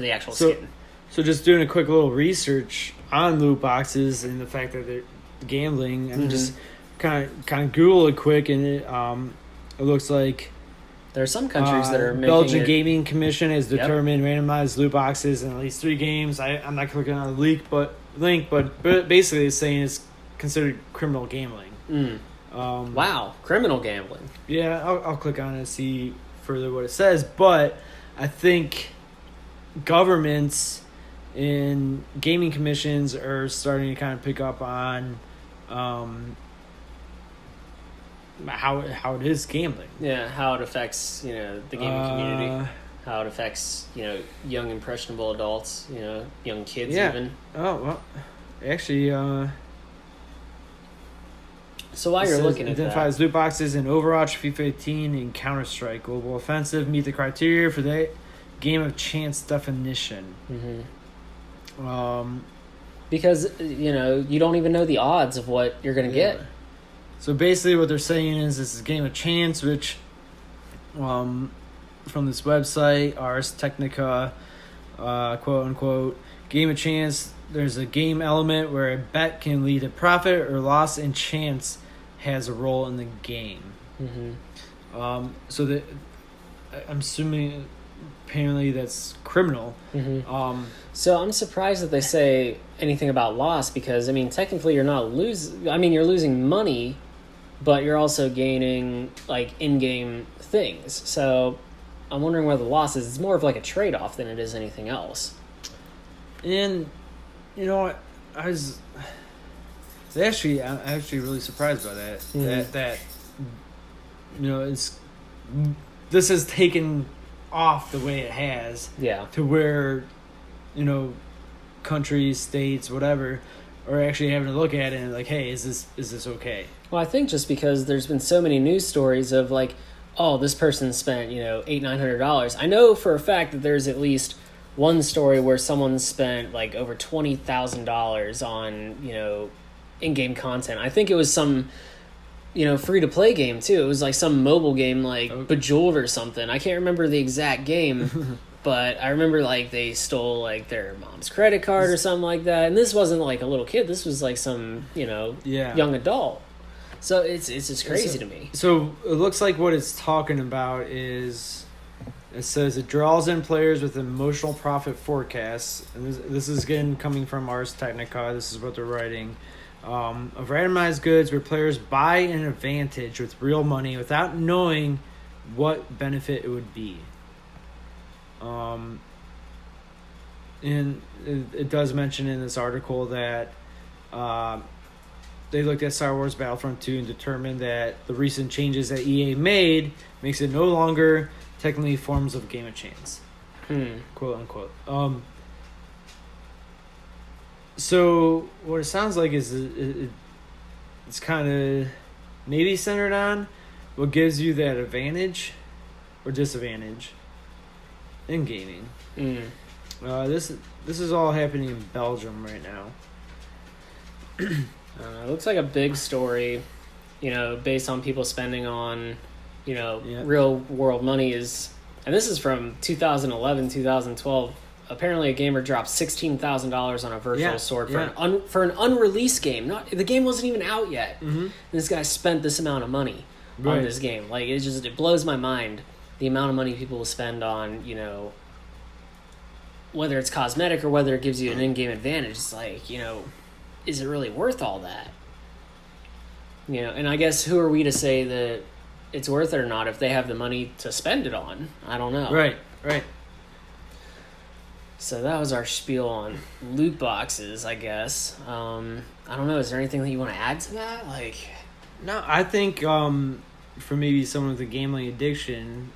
Speaker 1: the actual skin.
Speaker 2: So just doing a quick little research on loot boxes and the fact that they're gambling, and just kind of Google it quick, and it looks like
Speaker 1: there are some countries that are making
Speaker 2: Belgian Gaming Commission has determined randomized loot boxes in at least 3 games. I'm not clicking on the link, but basically it's saying it's considered criminal gambling.
Speaker 1: Wow, criminal gambling.
Speaker 2: Yeah, I'll click on it and see further what it says. But I think governments and gaming commissions are starting to kind of pick up on how it is gambling.
Speaker 1: Yeah, how it affects, you know, the gaming community. How it affects, you know, young impressionable adults, you know, young kids even.
Speaker 2: Oh, well, actually,
Speaker 1: so while you're looking at that,
Speaker 2: identifies loot boxes in Overwatch, FIFA 18, and Counter-Strike Global Offensive meet the criteria for the game of chance definition.
Speaker 1: Because, you know, you don't even know the odds of what you're going to get.
Speaker 2: So basically what they're saying is this is a game of chance, which from this website, Ars Technica, quote unquote, game of chance, there's a game element where a bet can lead to profit or loss, and chance has a role in the game. So that I'm assuming apparently that's criminal.
Speaker 1: So I'm surprised that they say anything about loss, because I mean technically you're not you're losing money, but you're also gaining like in-game things. So I'm wondering where the loss is. It's more of like a trade-off than it is anything else.
Speaker 2: And you know what, I'm actually really surprised by that. That you know, this has taken off the way it has.
Speaker 1: Yeah.
Speaker 2: To where, you know, countries, states, whatever, are actually having to look at it and like, hey, is this okay?
Speaker 1: Well, I think just because there's been so many news stories of like, oh, this person spent, you know, $800-900. I know for a fact that there's at least one story where someone spent like over $20,000 on, you know, in-game content. I think it was some, you know, free-to-play game too. It was like some mobile game like Bejeweled or something. I can't remember the exact game, but I remember like they stole like their mom's credit card or something like that. And this wasn't like a little kid. This was like some, you know, young adult. So it's just crazy to me.
Speaker 2: So it looks like what it's talking about is, it says it draws in players with emotional profit forecasts. And this is again coming from Ars Technica. This is what they're writing. Of randomized goods where players buy an advantage with real money without knowing what benefit it would be. And it does mention in this article that they looked at Star Wars Battlefront 2 and determined that the recent changes that EA made makes it no longer technically forms of game of chance. Quote unquote. So what it sounds like is it's kind of maybe centered on what gives you that advantage or disadvantage in gaming. This is all happening in Belgium right now.
Speaker 1: It looks like a big story, you know, based on people spending on, you know, real world money is, and this is from 2011, 2012. Apparently, a gamer dropped $16,000 on a virtual sword for an unreleased game. The game wasn't even out yet. This guy spent this amount of money on this game. Like it blows my mind the amount of money people will spend on, you know, whether it's cosmetic or whether it gives you an in-game advantage. It's like, you know, is it really worth all that? You know, and I guess who are we to say that it's worth it or not if they have the money to spend it on? I don't know.
Speaker 2: Right.
Speaker 1: So that was our spiel on loot boxes, I guess. I don't know. Is there anything that you want to add to that? Like,
Speaker 2: no, I think for maybe someone with a gambling addiction,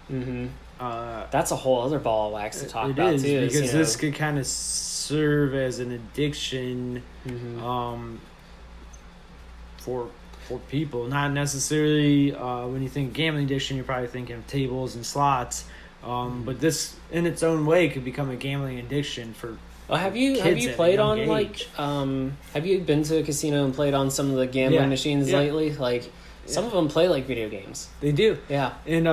Speaker 1: that's a whole other ball of wax to talk
Speaker 2: it
Speaker 1: about
Speaker 2: is,
Speaker 1: too.
Speaker 2: Because this could kind of serve as an addiction, for people. Not necessarily when you think gambling addiction, you're probably thinking of tables and slots. But this, in its own way, could become a gambling addiction for.
Speaker 1: Well, have you played on age. Like? Have you been to a casino and played on some of the gambling machines lately? Like, some of them play like video games.
Speaker 2: They do.
Speaker 1: Yeah.
Speaker 2: And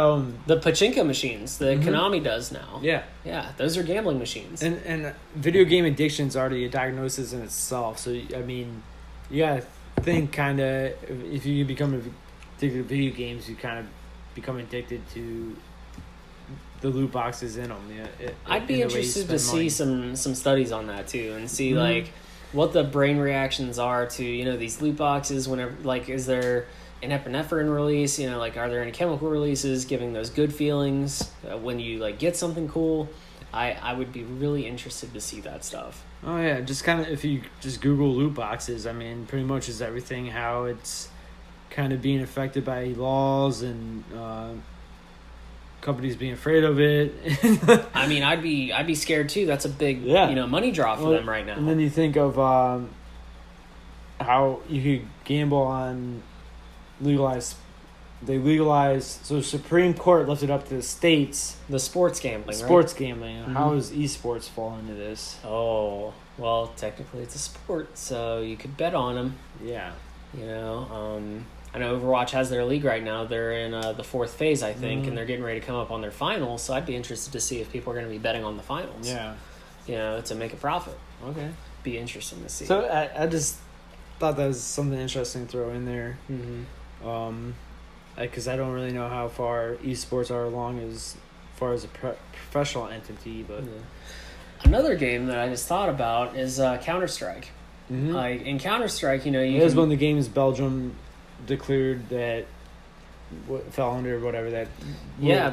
Speaker 1: the pachinko machines that Konami does now.
Speaker 2: Yeah.
Speaker 1: Yeah, those are gambling machines.
Speaker 2: And video game addiction is already a diagnosis in itself. So I mean, you gotta think kind of if you become addicted to video games, you kind of become addicted to the loot boxes in them. Yeah,
Speaker 1: I'd be interested to see some studies on that too, and see like what the brain reactions are to these loot boxes. Whenever, like, is there an epinephrine release? Like, are there any chemical releases giving those good feelings when you like get something cool? I would be really interested to see that stuff.
Speaker 2: Oh yeah, just kind of if you just Google loot boxes, I mean, pretty much is everything how it's kind of being affected by laws and companies being afraid of it.
Speaker 1: I mean, I'd be scared too. That's a big money draw for them right now.
Speaker 2: And then you think of how you could gamble on They legalized, so Supreme Court left it up to the states.
Speaker 1: The sports gambling,
Speaker 2: Sports gambling. Mm-hmm. How does esports fall into this?
Speaker 1: Oh, well, technically it's a sport, so you could bet on them.
Speaker 2: Yeah.
Speaker 1: I know Overwatch has their league right now. They're in the fourth phase, I think, and they're getting ready to come up on their finals, so I'd be interested to see if people are going to be betting on the finals.
Speaker 2: Yeah.
Speaker 1: To make a profit.
Speaker 2: Okay.
Speaker 1: Be interesting to see.
Speaker 2: So I just thought that was something interesting to throw in there. Because I don't really know how far esports are along as far as a professional entity, but
Speaker 1: another game that I just thought about is Counter-Strike. Like in Counter-Strike,
Speaker 2: it was one of the games Belgium declared that fell under whatever that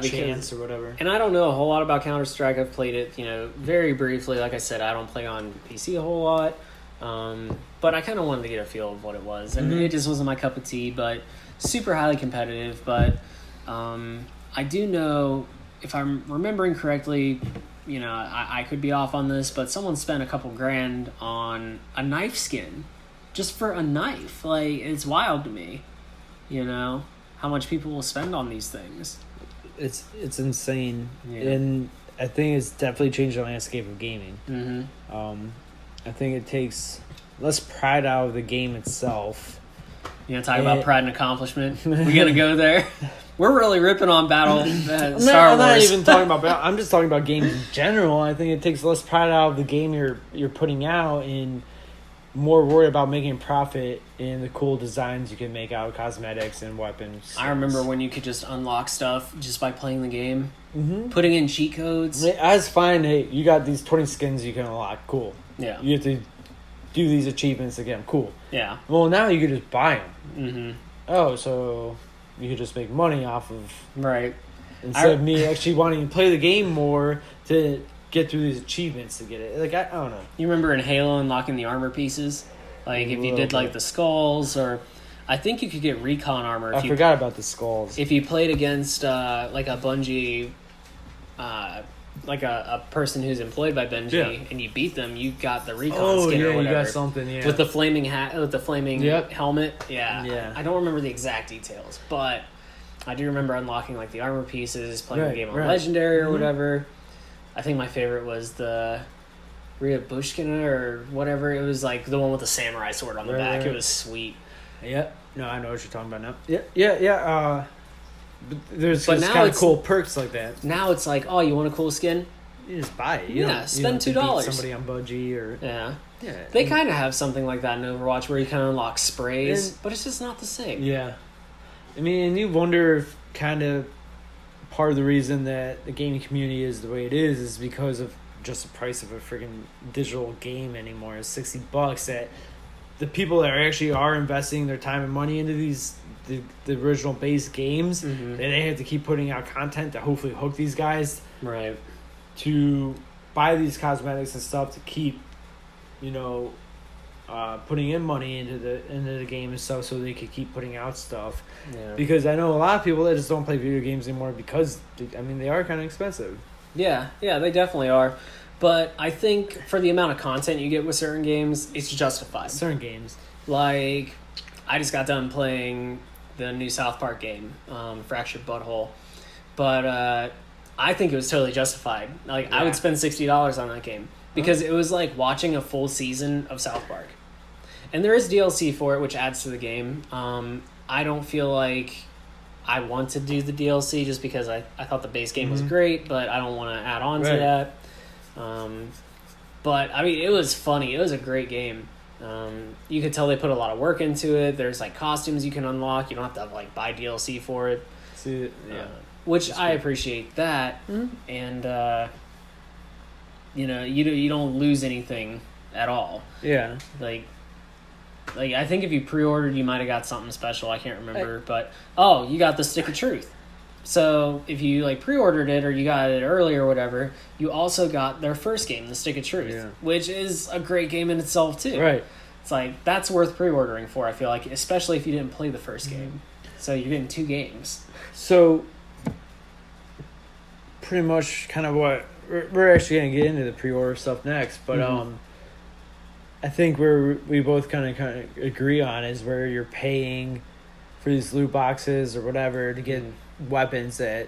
Speaker 2: chance or whatever.
Speaker 1: And I don't know a whole lot about Counter-Strike. I've played it, very briefly. Like I said, I don't play on PC a whole lot, but I kind of wanted to get a feel of what it was, and it just wasn't my cup of tea. But super highly competitive. But I do know, if I'm remembering correctly, I could be off on this, but someone spent a couple grand on a knife skin. Just for a knife. Like, it's wild to me, how much people will spend on these things.
Speaker 2: It's insane. And I think it's definitely changed the landscape of gaming. I think it takes less pride out of the game itself.
Speaker 1: Talk about pride and accomplishment. We gotta go there. We're really ripping on Star Wars.
Speaker 2: I'm not even talking about. I'm just talking about games in general. I think it takes less pride out of the game you're putting out, and more worried about making profit in the cool designs you can make out of cosmetics and weapons.
Speaker 1: I remember when you could just unlock stuff just by playing the game, putting in cheat codes.
Speaker 2: I was fine. Hey, you got these 20 skins you can unlock. Cool.
Speaker 1: Yeah.
Speaker 2: You have to do these achievements again. Cool.
Speaker 1: Yeah.
Speaker 2: Well, now you can just buy them. Oh, so you could just make money off of...
Speaker 1: Right.
Speaker 2: Instead of me actually wanting to play the game more to get through these achievements to get it. Like, I don't know.
Speaker 1: You remember in Halo unlocking the armor pieces? Like, if you did, like, the skulls, or... I think you could get recon armor.
Speaker 2: I forgot about the skulls.
Speaker 1: If you played against, like, a Bungie... like a person who's employed by Bungie, and you beat them, you got the recon skin or whatever.
Speaker 2: You got something,
Speaker 1: with the flaming hat, with the flaming helmet.
Speaker 2: Yeah.
Speaker 1: I don't remember the exact details, but I do remember unlocking like the armor pieces, playing the game on Legendary or whatever. I think my favorite was the Ryabushkina or whatever. It was like the one with the samurai sword on the back. It was sweet.
Speaker 2: Yep. No, I know what you're talking about now. Yeah. But there's kind of cool perks like that.
Speaker 1: Now it's like, oh, you want a cool skin?
Speaker 2: You just buy it.
Speaker 1: Spend $2.
Speaker 2: Somebody on Bungie or
Speaker 1: yeah. They kind of have something like that in Overwatch where you kind of unlock sprays, but it's just not the same.
Speaker 2: Yeah, I mean, and you wonder if kind of part of the reason that the gaming community is the way it is because of just the price of a freaking digital game anymore. It's $60 that the people that actually are investing their time and money into these. The original base games, and they have to keep putting out content to hopefully hook these guys
Speaker 1: right
Speaker 2: to buy these cosmetics and stuff to keep, putting in money into the game and stuff, so they could keep putting out stuff.
Speaker 1: Yeah.
Speaker 2: Because I know a lot of people that just don't play video games anymore because they are kind of expensive.
Speaker 1: Yeah, they definitely are. But I think for the amount of content you get with certain games, it's justified.
Speaker 2: Certain games.
Speaker 1: Like, I just got done playing the new South Park game, Fractured Butthole. But I think it was totally justified. Like, yeah. I would spend $60 on that game. Because it was like watching a full season of South Park. And there is DLC for it, which adds to the game. I don't feel like I want to do the DLC just because I thought the base game was great, but I don't want to add on to that. But, I mean, it was funny. It was a great game. You could tell they put a lot of work into it. There's, like, costumes you can unlock. You don't have to, like, buy DLC for it.
Speaker 2: See, yeah.
Speaker 1: Which I appreciate that. Mm-hmm. And, you don't lose anything at all.
Speaker 2: Yeah.
Speaker 1: Like I think if you pre-ordered, you might have got something special. I can't remember, but you got the Stick of Truth. So if you like pre-ordered it or you got it early or whatever, you also got their first game, the Stick of Truth, which is a great game in itself too.
Speaker 2: Right.
Speaker 1: It's like that's worth pre-ordering for. I feel like, especially if you didn't play the first game. So you're getting 2 games.
Speaker 2: So pretty much kind of what. We're actually going to get into the pre-order stuff next, but I think where we both kind of agree on is where you're paying for these loot boxes or whatever to get weapons that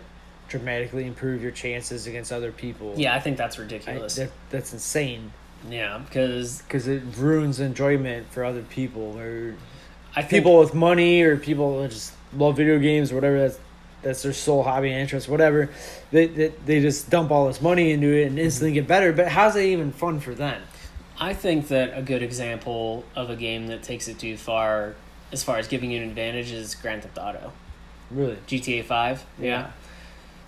Speaker 2: dramatically improve your chances against other people.
Speaker 1: Yeah, I think that's ridiculous.
Speaker 2: That's insane.
Speaker 1: Yeah, because
Speaker 2: it ruins enjoyment for other people, or people with money, or people that just love video games or whatever. That's their sole hobby and interest, whatever. They just dump all this money into it and instantly get better. But how's that even fun for them?
Speaker 1: I think that a good example of a game that takes it too far, as far as giving you an advantage, is Grand Theft Auto.
Speaker 2: Really?
Speaker 1: GTA 5? Yeah.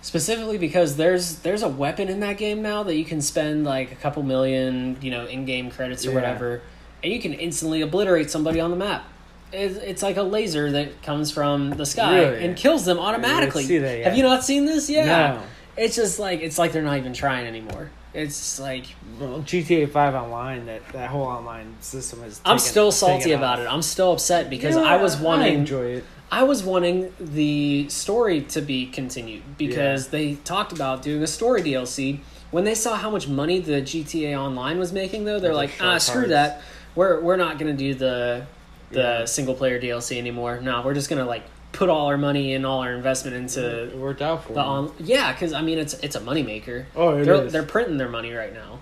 Speaker 1: Specifically because there's a weapon in that game now that you can spend like a couple million, in-game credits or whatever, and you can instantly obliterate somebody on the map. It's like a laser that comes from the sky and kills them automatically.
Speaker 2: See that,
Speaker 1: Have you not seen this? Yeah.
Speaker 2: No.
Speaker 1: It's just like, it's like they're not even trying anymore. It's like...
Speaker 2: Well, GTA 5 Online, that whole online system is...
Speaker 1: I'm still salty about it. I'm still upset because I
Speaker 2: enjoy it.
Speaker 1: I was wanting the story to be continued because they talked about doing a story DLC. When they saw how much money the GTA Online was making, though, they're like, screw that. We're not going to do the single player DLC anymore. No, we're just gonna like put all our money and all our investment into
Speaker 2: it worked out for them.
Speaker 1: Because I mean it's a moneymaker.
Speaker 2: Oh,
Speaker 1: they're printing their money right now.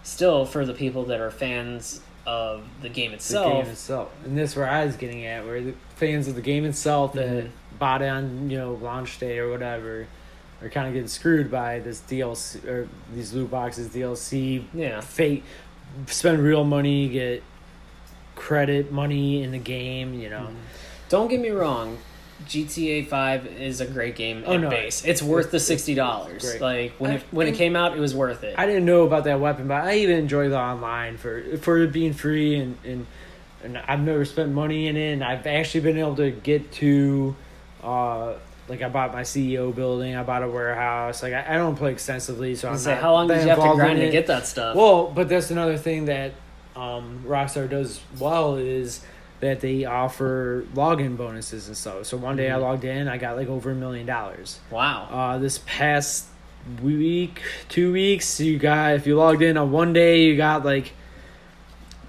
Speaker 1: Still, for the people that are fans of the game itself.
Speaker 2: And that's where I was getting at, where the fans of the game itself that bought it on launch day or whatever are kind of getting screwed by this DLC or these loot boxes, DLC. Fake, spend real money, get credit money in the game,
Speaker 1: Don't get me wrong, GTA 5 is a great game base. It's worth the $60. Like when it came out, it was worth it.
Speaker 2: I didn't know about that weapon, but I even enjoy the online for it being free, and I've never spent money in it, and I've actually been able to get to like I bought my CEO building, I bought a warehouse. Like I don't play extensively, so
Speaker 1: how long did you have to grind to get that stuff?
Speaker 2: Well, but that's another thing that Rockstar does well, is that they offer login bonuses and stuff. So one day I logged in, I got like over $1 million.
Speaker 1: Wow.
Speaker 2: This past 2 weeks, if you logged in on one day, you got like,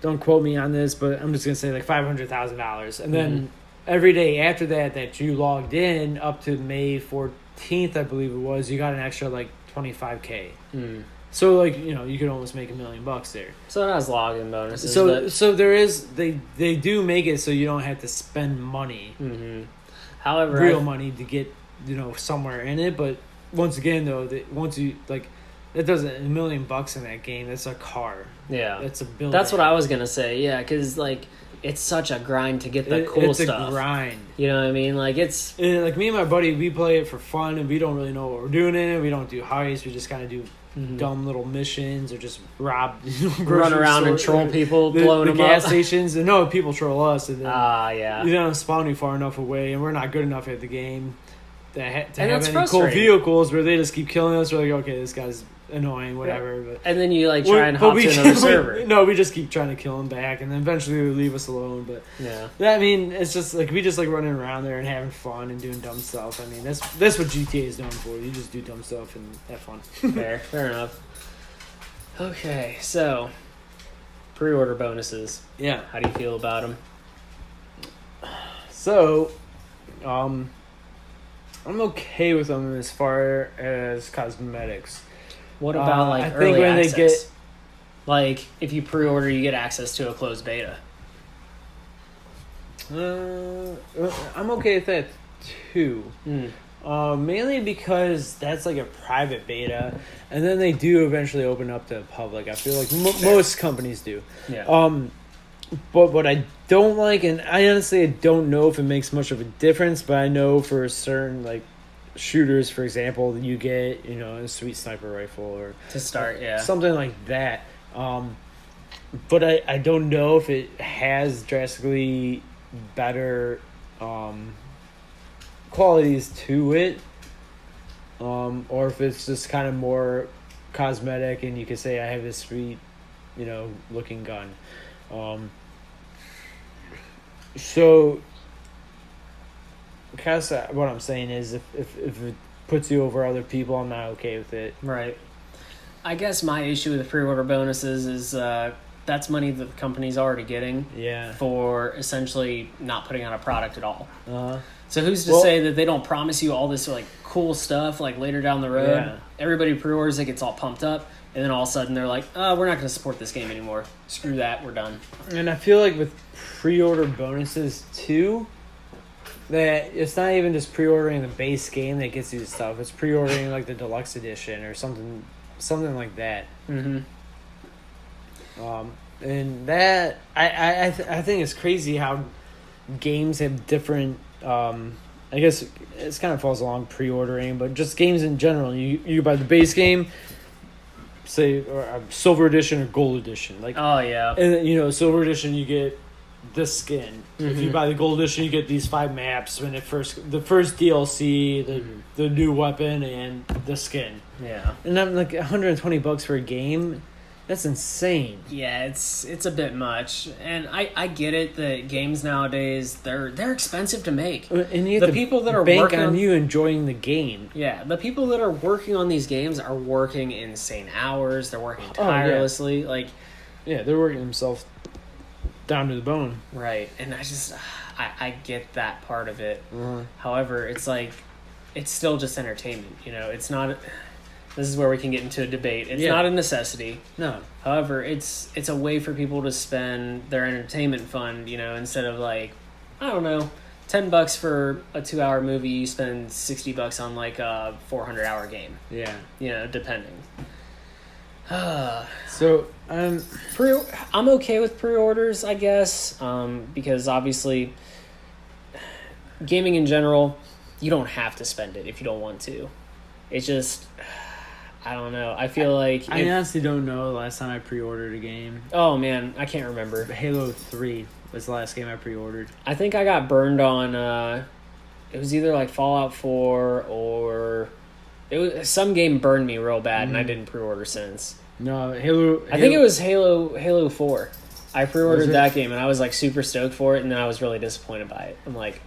Speaker 2: don't quote me on this, but I'm just gonna say like $500,000. And then every day after that you logged in up to May 14th, I believe it was, you got an extra like $25K. So like you could almost make $1 million there.
Speaker 1: So it has login bonuses.
Speaker 2: So there is they do make it so you don't have to spend money,
Speaker 1: however,
Speaker 2: real money to get somewhere in it. But once again though, once you like, it doesn't $1 million in that game. That's a car.
Speaker 1: Yeah,
Speaker 2: that's a building.
Speaker 1: That's what I was gonna say. Yeah, because like it's such a grind to get the cool stuff.
Speaker 2: It's a grind.
Speaker 1: You know what I mean? Like it's
Speaker 2: like me and my buddy, we play it for fun, and we don't really know what we're doing in it. We don't do heists. We just kind of do dumb little missions or just run
Speaker 1: around and troll people, blowing them
Speaker 2: gas
Speaker 1: up.
Speaker 2: stations. And no, people troll us. And then
Speaker 1: yeah.
Speaker 2: you don't spawn you far enough away, and we're not good enough at the game. to have
Speaker 1: And that's
Speaker 2: any cool
Speaker 1: frustrating.
Speaker 2: vehicles where they just keep killing us. We're like, okay, this guy's annoying, whatever. But
Speaker 1: And then you like try and hop to another server.
Speaker 2: No, we just keep trying to kill him back, and then eventually they leave us alone. But
Speaker 1: yeah,
Speaker 2: I mean, it's just like we just like running around there and having fun and doing dumb stuff. I mean, that's what GTA is known for. You just do dumb stuff and have fun.
Speaker 1: fair enough. Okay, so pre-order bonuses.
Speaker 2: Yeah.
Speaker 1: How do you feel about them?
Speaker 2: So, I'm okay with them as far as cosmetics.
Speaker 1: What about
Speaker 2: I
Speaker 1: early
Speaker 2: think when
Speaker 1: access?
Speaker 2: they get
Speaker 1: like if you pre-order, you get access to a closed beta.
Speaker 2: I'm okay with that too. Mainly because that's like a private beta, and then they do eventually open up to the public. I feel like most companies do.
Speaker 1: Yeah.
Speaker 2: But what I don't like, and I honestly don't know if it makes much of a difference, but I know for certain like shooters, for example, you get a sweet sniper rifle or
Speaker 1: To start, yeah.
Speaker 2: something like that. But I don't know if it has drastically better qualities to it, or if it's just kind of more cosmetic and you can say I have this sweet looking gun. So kind of what I'm saying is if it puts you over other people, I'm not okay with it.
Speaker 1: Right. I guess my issue with the pre-order bonuses is that's money that the company's already getting for essentially not putting out a product at all. So who's to say that they don't promise you all this like cool stuff like later down the road?
Speaker 2: Yeah.
Speaker 1: Everybody pre-orders it, gets all pumped up, and then all of a sudden they're like, we're not going to support this game anymore. Screw that, we're done.
Speaker 2: And I feel like with pre-order bonuses too, that it's not even just pre-ordering the base game that gets you the stuff. It's pre-ordering like the deluxe edition or something like that.
Speaker 1: Mm-hmm.
Speaker 2: And that I think it's crazy how games have different. I guess it kind of falls along pre-ordering, but just games in general. You buy the base game, say or a silver edition or gold edition, like
Speaker 1: Oh yeah.
Speaker 2: and silver edition you get this skin. If you buy the gold edition, you get these 5 maps. When the first DLC, the new weapon and the skin.
Speaker 1: Yeah.
Speaker 2: And I'm like $120 for a game. That's insane.
Speaker 1: Yeah, it's a bit much, and I get it that games nowadays they're expensive to make.
Speaker 2: And you
Speaker 1: The
Speaker 2: have to
Speaker 1: people that are
Speaker 2: bank
Speaker 1: working
Speaker 2: on
Speaker 1: on-
Speaker 2: you enjoying the game.
Speaker 1: Yeah, the people that are working on these games are working insane hours. They're working
Speaker 2: Oh, yeah.
Speaker 1: tirelessly, like
Speaker 2: Yeah, they're working themselves down to the bone.
Speaker 1: right. And I get that part of it. However, it's like it's still just entertainment. It's not. This is where we can get into a debate. It's not a necessity.
Speaker 2: No.
Speaker 1: However, it's a way for people to spend their entertainment fund, instead of like, I don't know, $10 for a 2-hour movie, you spend $60 on like a 400-hour game.
Speaker 2: Yeah.
Speaker 1: Depending.
Speaker 2: So
Speaker 1: I'm okay with pre-orders, I guess, because obviously gaming in general, you don't have to spend it if you don't want to. It's just, I don't know. I feel like...
Speaker 2: I honestly don't know the last time I pre-ordered a game.
Speaker 1: Oh, man, I can't remember.
Speaker 2: Halo 3 was the last game I pre-ordered.
Speaker 1: I think I got burned on, it was either like Fallout 4 or... some game burned me real bad, and I didn't pre-order since.
Speaker 2: No, Halo...
Speaker 1: I think it was Halo 4. I pre-ordered
Speaker 2: it?
Speaker 1: that game, and I was like super stoked for it, and then I was really disappointed by it. I'm like,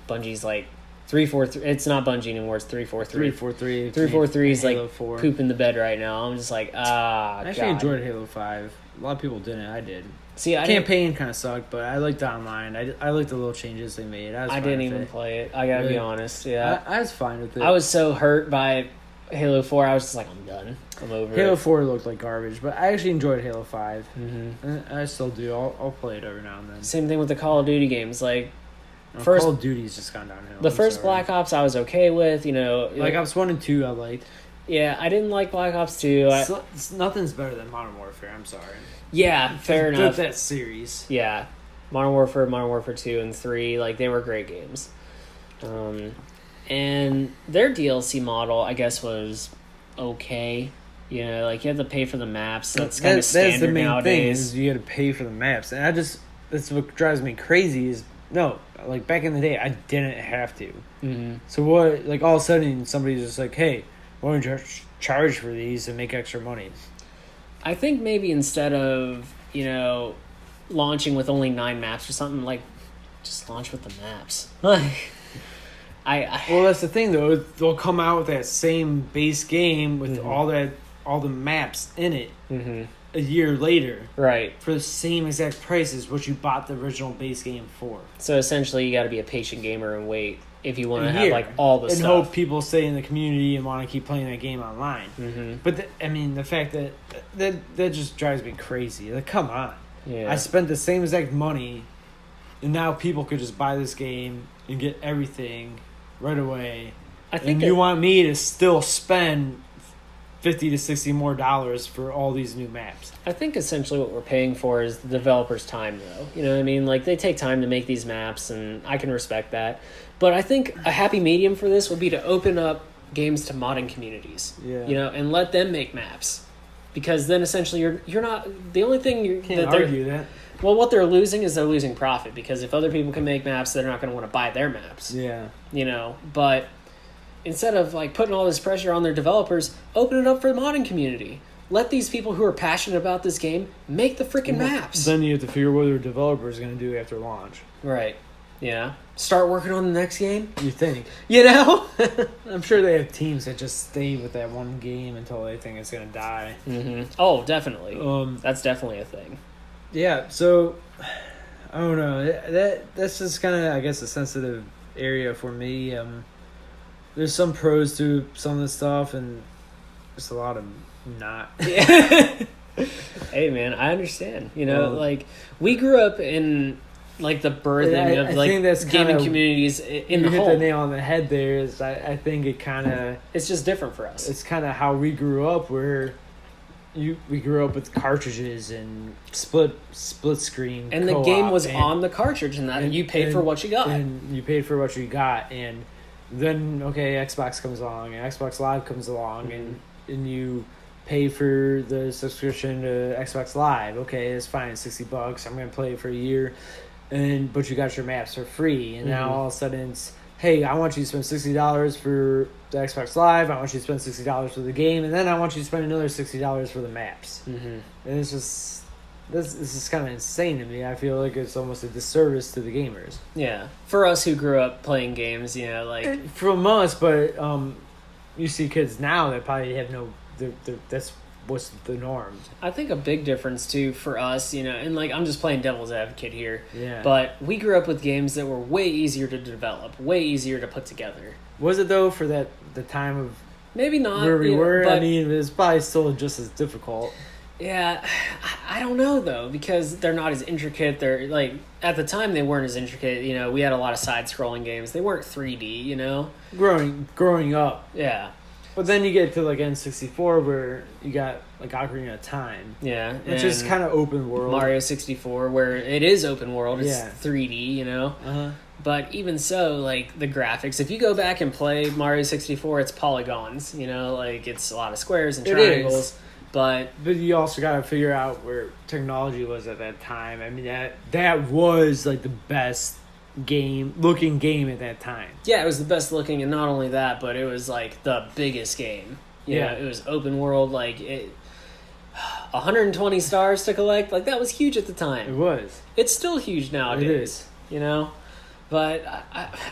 Speaker 1: Bungie's like 343. It's not Bungie anymore. It's 343.
Speaker 2: 343.
Speaker 1: 343 is like
Speaker 2: Halo 4.
Speaker 1: pooping the bed right now. I'm just like,
Speaker 2: I actually
Speaker 1: God.
Speaker 2: enjoyed Halo 5. A lot of people didn't. I did.
Speaker 1: See, I didn't,
Speaker 2: Campaign kind of sucked, but I liked online. I liked the little changes they made.
Speaker 1: I didn't even play it. I gotta be
Speaker 2: Really?
Speaker 1: honest. Yeah,
Speaker 2: I was fine with it.
Speaker 1: I was so hurt by Halo 4. I was just like, I'm done. I'm over
Speaker 2: Halo
Speaker 1: it.
Speaker 2: 4 looked like garbage, but I actually enjoyed Halo 5.
Speaker 1: Mm-hmm.
Speaker 2: And I still do. I'll play it every now and then.
Speaker 1: Same thing with the Call of Duty games. Like
Speaker 2: Call of Duty's just gone downhill.
Speaker 1: the
Speaker 2: I'm
Speaker 1: first
Speaker 2: sorry.
Speaker 1: Black Ops, I was okay with.
Speaker 2: Black Ops 1 and 2 I liked.
Speaker 1: Yeah, I didn't like Black Ops 2.
Speaker 2: Nothing's better than Modern Warfare. I'm sorry.
Speaker 1: Yeah, fair enough.
Speaker 2: That series.
Speaker 1: Yeah, Modern Warfare 2 and 3, like they were great games. And their DLC model, I guess, was okay. Like you have to pay for the maps. That's kind of standard
Speaker 2: the main
Speaker 1: nowadays.
Speaker 2: thing is you got to pay for the maps, and that's what drives me crazy. Is No, like back in the day, I didn't have to.
Speaker 1: Mm-hmm.
Speaker 2: So what? Like all of a sudden, somebody's just like, "Hey, why don't you charge for these and make extra money?"
Speaker 1: I think maybe instead of launching with only 9 maps or something, like just launch with the maps.
Speaker 2: Well, that's the thing though. They'll come out with that same base game with
Speaker 1: Mm-hmm.
Speaker 2: all the maps in it
Speaker 1: Mm-hmm.
Speaker 2: a year later,
Speaker 1: Right.
Speaker 2: for the same exact price as what you bought the original base game for.
Speaker 1: So essentially, you got to be a patient gamer and wait if you want to
Speaker 2: A
Speaker 1: have
Speaker 2: year.
Speaker 1: like all the
Speaker 2: and
Speaker 1: stuff.
Speaker 2: hope people stay in the community and want to keep playing that game online.
Speaker 1: Mm-hmm.
Speaker 2: But the fact that just drives me crazy. Like, come on.
Speaker 1: Yeah.
Speaker 2: I spent the same exact money, and now people could just buy this game and get everything right away.
Speaker 1: I think
Speaker 2: And you want me to still spend $50 to $60 more for all these new maps?
Speaker 1: I think essentially what we're paying for is the developer's time, though. You know what I mean? Like, they take time to make these maps, and I can respect that. But I think a happy medium for this would be to open up games to modding communities.
Speaker 2: Yeah.
Speaker 1: And let them make maps. Because then essentially you're not the only thing
Speaker 2: Can't argue that.
Speaker 1: Well, what they're losing is they're losing profit, because if other people can make maps, they're not going to want to buy their maps.
Speaker 2: Yeah.
Speaker 1: But instead of like putting all this pressure on their developers, open it up for the modding community. Let these people who are passionate about this game make the freaking maps.
Speaker 2: Then you have to figure what their developer is going to do after launch.
Speaker 1: Right. Yeah. Start working on the next game.
Speaker 2: You think? I'm sure they have teams that just stay with that one game until they think it's going to die.
Speaker 1: Mm-hmm. Oh, definitely. That's definitely a thing.
Speaker 2: Yeah, so I don't know. That's just kind of, I guess, a sensitive area for me. There's some pros to some of the stuff, and just a lot of not.
Speaker 1: Hey, man, I understand. Like, we grew up in like the birthing of like
Speaker 2: think that's
Speaker 1: gaming
Speaker 2: kinda,
Speaker 1: communities in
Speaker 2: you
Speaker 1: the
Speaker 2: hit
Speaker 1: whole.
Speaker 2: the nail on the head. There is, I think it kind of,
Speaker 1: It's just different for us.
Speaker 2: it's kind of how we grew up, where we grew up with cartridges and split screen,
Speaker 1: And the
Speaker 2: co-op,
Speaker 1: game was on the cartridge, and you paid for what you got.
Speaker 2: and you paid for what you got. And then Xbox comes along, and Xbox Live comes along, and you pay for the subscription to Xbox Live. Okay, it's fine, $60. I'm gonna play it for a year, but you got your maps for free. And now all of a sudden it's, hey, I want you to spend $60 for the Xbox Live. I want you to spend $60 for the game, and then I want you to spend another $60 for the maps.
Speaker 1: Mm-hmm.
Speaker 2: And it's just, this is kind of insane to me. I feel like it's almost a disservice to the gamers.
Speaker 1: Yeah, for us who grew up playing games, like
Speaker 2: From us, but you see kids now that probably have no. That's what's the norm.
Speaker 1: I think a big difference too for us, and like I'm just playing devil's advocate here.
Speaker 2: Yeah.
Speaker 1: But we grew up with games that were way easier to develop, way easier to put together.
Speaker 2: Was it though for the time of
Speaker 1: Maybe not
Speaker 2: where we were?
Speaker 1: but,
Speaker 2: I mean, it's probably still just as difficult.
Speaker 1: Yeah, I don't know though, because they're not as intricate. They're like at the time they weren't as intricate. We had a lot of side-scrolling games. They weren't 3D.
Speaker 2: Growing up.
Speaker 1: Yeah.
Speaker 2: But then you get to like N64 where you got like Ocarina of Time.
Speaker 1: Yeah.
Speaker 2: Which is kind of open world.
Speaker 1: Mario 64, where it is open world. It's
Speaker 2: Yeah.
Speaker 1: 3D.
Speaker 2: Uh-huh.
Speaker 1: But even so, like the graphics, if you go back and play Mario 64, it's polygons. Like it's a lot of squares and
Speaker 2: It
Speaker 1: triangles.
Speaker 2: is.
Speaker 1: But
Speaker 2: you also got to figure out where technology was at that time. I mean, that was like the best looking game at that time.
Speaker 1: yeah, it was the best looking, and not only that, but it was like the biggest game.
Speaker 2: Yeah.
Speaker 1: It was open world. Like 120 stars to collect. Like that was huge at the
Speaker 2: It
Speaker 1: time.
Speaker 2: was.
Speaker 1: It's still huge nowadays.
Speaker 2: It is.
Speaker 1: But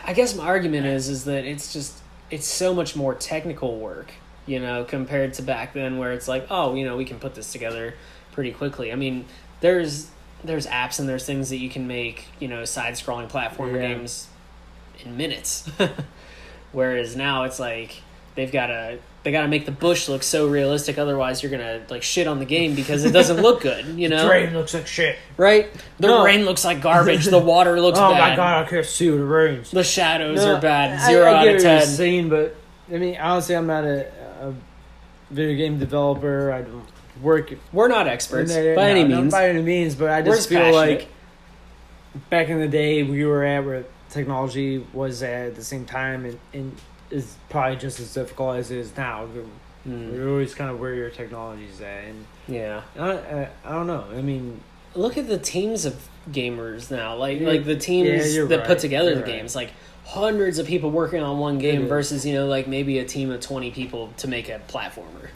Speaker 1: I guess my argument is that it's so much more technical work. Compared to back then, where it's like, oh, we can put this together pretty quickly. I mean, there's apps and there's things that you can make, side-scrolling platformer games in minutes. Whereas now it's like they gotta make the bush look so realistic, otherwise you're gonna like shit on the game because it doesn't look good.
Speaker 2: The rain looks like shit.
Speaker 1: Right? The rain looks like garbage. The water looks bad.
Speaker 2: Oh my god, I can't see when it rains.
Speaker 1: The shadows are bad. 0
Speaker 2: I
Speaker 1: out
Speaker 2: get
Speaker 1: of
Speaker 2: what you're
Speaker 1: 10.
Speaker 2: saying, but I mean, honestly, I'm not a video game developer. I don't work.
Speaker 1: We're not experts by any means.
Speaker 2: Not by any means, but I just feel like back in the day we were at where technology was at the same time, and is probably just as difficult as it is now. You're always kind of where your technology's at, and
Speaker 1: Yeah.
Speaker 2: I don't know. I mean,
Speaker 1: look at the teams of gamers now. Like the teams that put together the games. Like hundreds of people working on one game versus, like maybe a team of 20 people to make a platformer.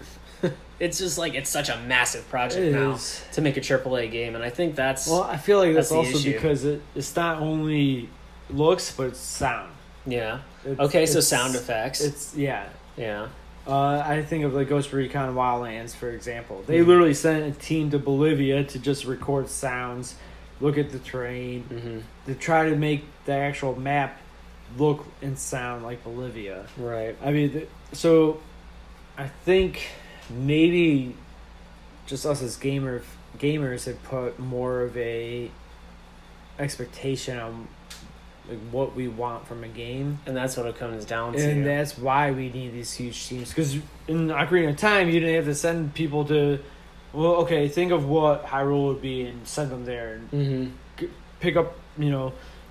Speaker 1: It's just like it's such a massive project now to make a AAA game, and I think that's
Speaker 2: I feel like that's also
Speaker 1: issue.
Speaker 2: because it's not only looks but it's sound.
Speaker 1: Yeah. So sound effects.
Speaker 2: It's
Speaker 1: Yeah.
Speaker 2: I think of like Ghost Recon Wildlands, for example. They literally sent a team to Bolivia to just record sounds, look at the terrain, to try to make the actual map look and sound like Bolivia.
Speaker 1: Right.
Speaker 2: I mean, so I think maybe just us as gamers have put more of a expectation on like what we want from a game,
Speaker 1: and that's what it comes down to.
Speaker 2: And that's why we need these huge teams. Because in Ocarina of Time, you didn't have to send people to. Well, okay, think of what Hyrule would be and send them there and pick up,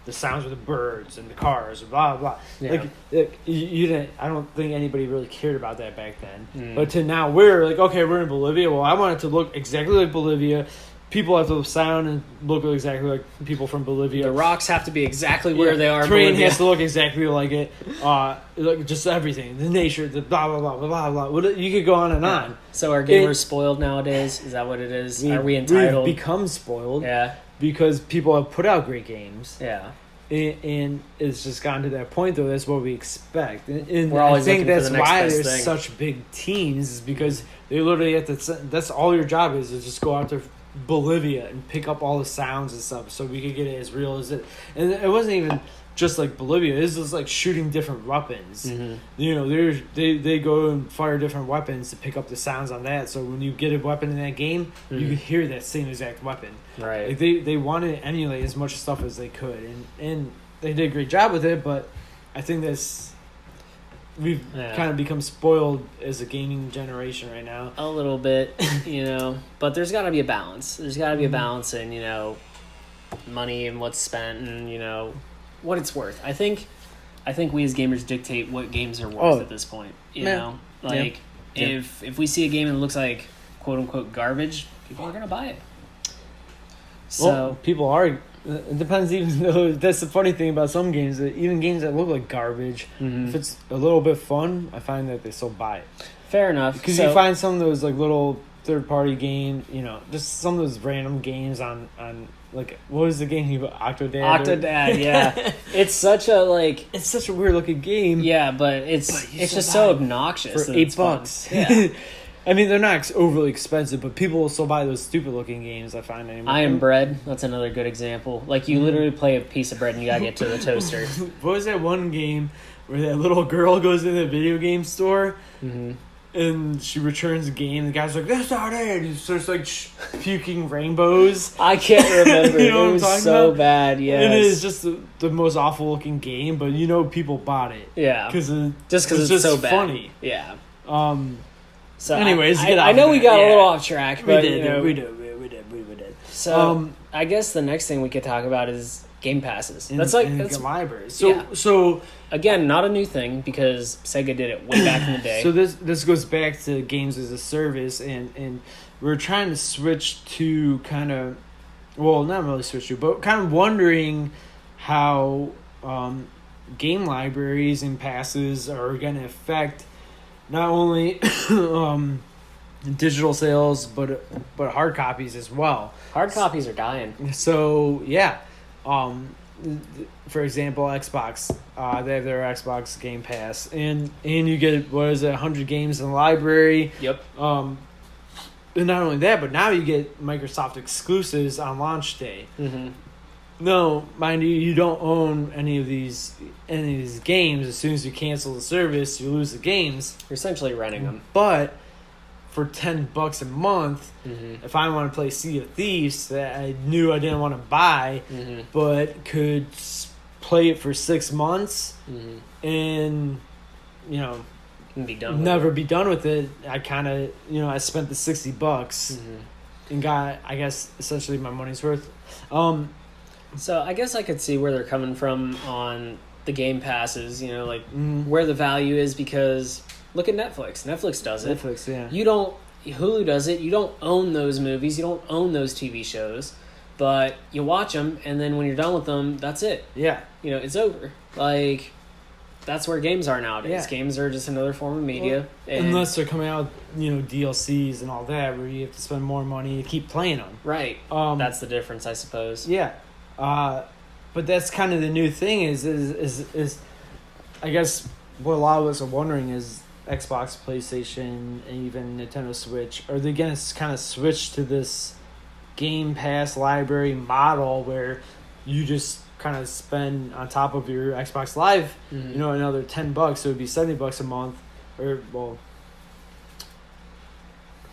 Speaker 2: the sounds of the birds and the cars, blah blah.
Speaker 1: Yeah.
Speaker 2: Like you didn't. I don't think anybody really cared about that back then. But to now, we're like, okay, we're in Bolivia. Well, I want it to look exactly like Bolivia. People have to sound and look exactly like people from Bolivia.
Speaker 1: The rocks have to be exactly where they are.
Speaker 2: Terrain has to look exactly like it. Like just everything, the nature, the blah blah blah blah blah. You could go on and on.
Speaker 1: So are gamers spoiled nowadays? Is that what it is? Are we entitled?
Speaker 2: We've become spoiled.
Speaker 1: Yeah.
Speaker 2: Because people have put out great games.
Speaker 1: Yeah.
Speaker 2: And it's just gotten to that point, though. That's what we expect. And
Speaker 1: we're always
Speaker 2: I think
Speaker 1: looking for
Speaker 2: that's
Speaker 1: the next
Speaker 2: why
Speaker 1: best
Speaker 2: there's
Speaker 1: thing.
Speaker 2: such big teams, is because they literally have to. That's all your job is just go out to Bolivia and pick up all the sounds and stuff, so we could get it as real as it. And it wasn't even just like Bolivia. It was just like shooting different weapons. They go and fire different weapons to pick up the sounds on that. So when you get a weapon in that game, you can hear that same exact weapon.
Speaker 1: Right.
Speaker 2: Like they wanted to emulate as much stuff as they could, and they did a great job with it. But I think we've kind of become spoiled as a gaming generation right now.
Speaker 1: A little bit, but there's got to be a balance. There's got to be a balance in, money and what's spent and, what it's worth. I think we as gamers dictate what games are worth at this point, you know? Like, if we see a game that looks like, quote-unquote, garbage, people are going to buy it. So
Speaker 2: people are. It depends. Even though that's the funny thing about some games, that even games that look like garbage, if it's a little bit fun, I find that they still buy it.
Speaker 1: Fair enough.
Speaker 2: Because you find some of those like little third-party games, just some of those random games on like what was the game you Octodad?
Speaker 1: Octodad, yeah. It's such a
Speaker 2: weird looking game.
Speaker 1: Yeah, but it's just so obnoxious
Speaker 2: for $8.
Speaker 1: Yeah.
Speaker 2: I mean, they're not overly expensive, but people will still buy those stupid-looking games, I find anymore.
Speaker 1: I Am Bread, that's another good example. Like, you literally play a piece of bread and you gotta get to the toaster.
Speaker 2: What was that one game where that little girl goes in the video game store and she returns a game, and the guy's like, that's not it! He starts, like, puking rainbows.
Speaker 1: I can't remember.
Speaker 2: You know
Speaker 1: it
Speaker 2: what
Speaker 1: was
Speaker 2: I'm talking
Speaker 1: so
Speaker 2: about?
Speaker 1: bad, yes.
Speaker 2: And it is just the most awful-looking game, but people bought it.
Speaker 1: Yeah.
Speaker 2: Just
Speaker 1: because it's
Speaker 2: just
Speaker 1: so bad.
Speaker 2: funny.
Speaker 1: Yeah.
Speaker 2: So anyways,
Speaker 1: I know we got a little off track, but
Speaker 2: we did.
Speaker 1: So I guess the next thing we could talk about is Game Passes. That's
Speaker 2: libraries.
Speaker 1: So again, not a new thing because Sega did it way back in the day.
Speaker 2: So this goes back to games as a service, and we're trying to switch to kind of, well, not really switch to, but kind of wondering how game libraries and passes are going to affect not only digital sales but hard copies as well.
Speaker 1: Hard copies are dying.
Speaker 2: So yeah, for example, Xbox, they have their Xbox Game Pass, and you get 100 games in the library.
Speaker 1: Yep.
Speaker 2: And not only that, but now you get Microsoft exclusives on launch day.
Speaker 1: Mm-hmm.
Speaker 2: No, mind you don't own any of these games. As soon as you cancel the service, you lose the games.
Speaker 1: You're essentially renting them.
Speaker 2: But for $10 a month, if I want to play Sea of Thieves that I knew I didn't want to buy, but could play it for 6 months and
Speaker 1: be done.
Speaker 2: Never be done with it. I kind of I spent the $60 and got, I guess, essentially my money's worth.
Speaker 1: So I guess I could see where they're coming from on the Game Passes, where the value is, because look at Netflix. Netflix does it.
Speaker 2: Netflix, yeah.
Speaker 1: Hulu does it. You don't own those movies. You don't own those TV shows. but you watch them, and then when you're done with them, that's it.
Speaker 2: Yeah.
Speaker 1: You know, it's over. Like, that's where games are nowadays.
Speaker 2: Yeah.
Speaker 1: Games are just another form of media.
Speaker 2: Well, unless they're coming out, DLCs and all that, where you have to spend more money to keep playing them.
Speaker 1: Right. That's the difference, I suppose.
Speaker 2: Yeah. But that's kind of the new thing is I guess what a lot of us are wondering is Xbox, PlayStation, and even Nintendo Switch, are they going to kind of switch to this Game Pass library model where you just kind of spend on top of your Xbox Live, another $10, so it would be $70 a month, or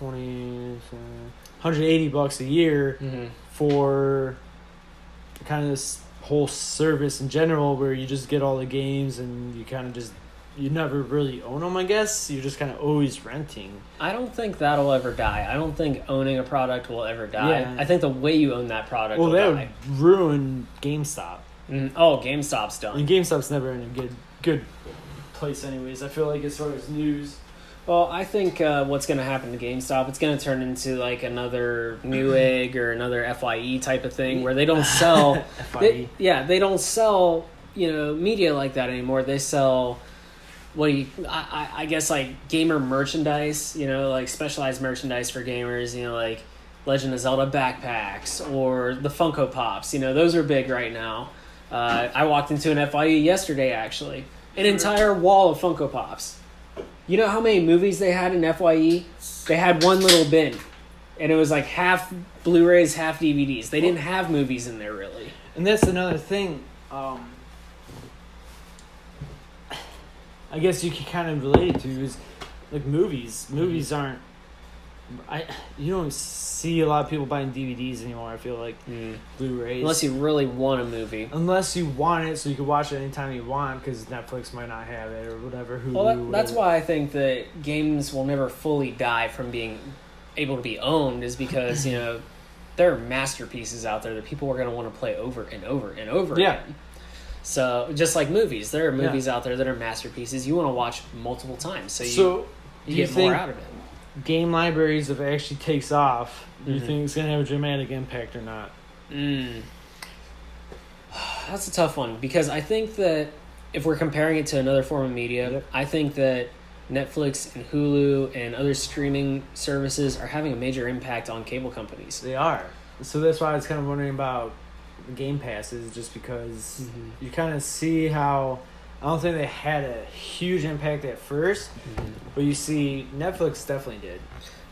Speaker 2: $180 a year for kind of this whole service in general, where you just get all the games and you kind of just you never really own them. I guess you're just kind of always renting.
Speaker 1: I don't think that'll ever die. I don't think owning a product will ever die.
Speaker 2: Yeah.
Speaker 1: I think the way you own that product will
Speaker 2: that
Speaker 1: die.
Speaker 2: would ruin GameStop.
Speaker 1: GameStop's done.
Speaker 2: And GameStop's never in a good place anyways. I feel like as far as news.
Speaker 1: Well, I think what's going to happen to GameStop, it's going to turn into like another Newegg or another FYE type of thing where they don't sell...
Speaker 2: FYE.
Speaker 1: They don't sell, media like that anymore. They sell... I guess like gamer merchandise, like specialized merchandise for gamers, like Legend of Zelda backpacks or the Funko Pops, those are big right now. I walked into an FYE yesterday, actually. An entire wall of Funko Pops. You know how many movies they had in FYE? They had one little bin. And it was like half Blu-rays, half DVDs. They didn't have movies in there, really.
Speaker 2: And that's another thing. I guess you can kind of relate it to is like movies. Movies aren't. You don't see a lot of people buying DVDs anymore. I feel like Blu-rays,
Speaker 1: unless you really want a movie.
Speaker 2: Unless you want it, so you can watch it anytime you want, because Netflix might not have it or whatever.
Speaker 1: Hulu. That's why I think that games will never fully die from being able to be owned, is because there are masterpieces out there that people are going to want to play over and over and over again. So just like movies, there are movies out there that are masterpieces you want to watch multiple times, so you get more out of it.
Speaker 2: Game libraries, if it actually takes off, do you think it's going to have a dramatic impact or not?
Speaker 1: That's a tough one, because I think that if we're comparing it to another form of media, I think that Netflix and Hulu and other streaming services are having a major impact on cable companies.
Speaker 2: They are. So that's why I was kind of wondering about Game Passes, just because you kind of see how... I don't think they had a huge impact at first, but you see Netflix definitely did.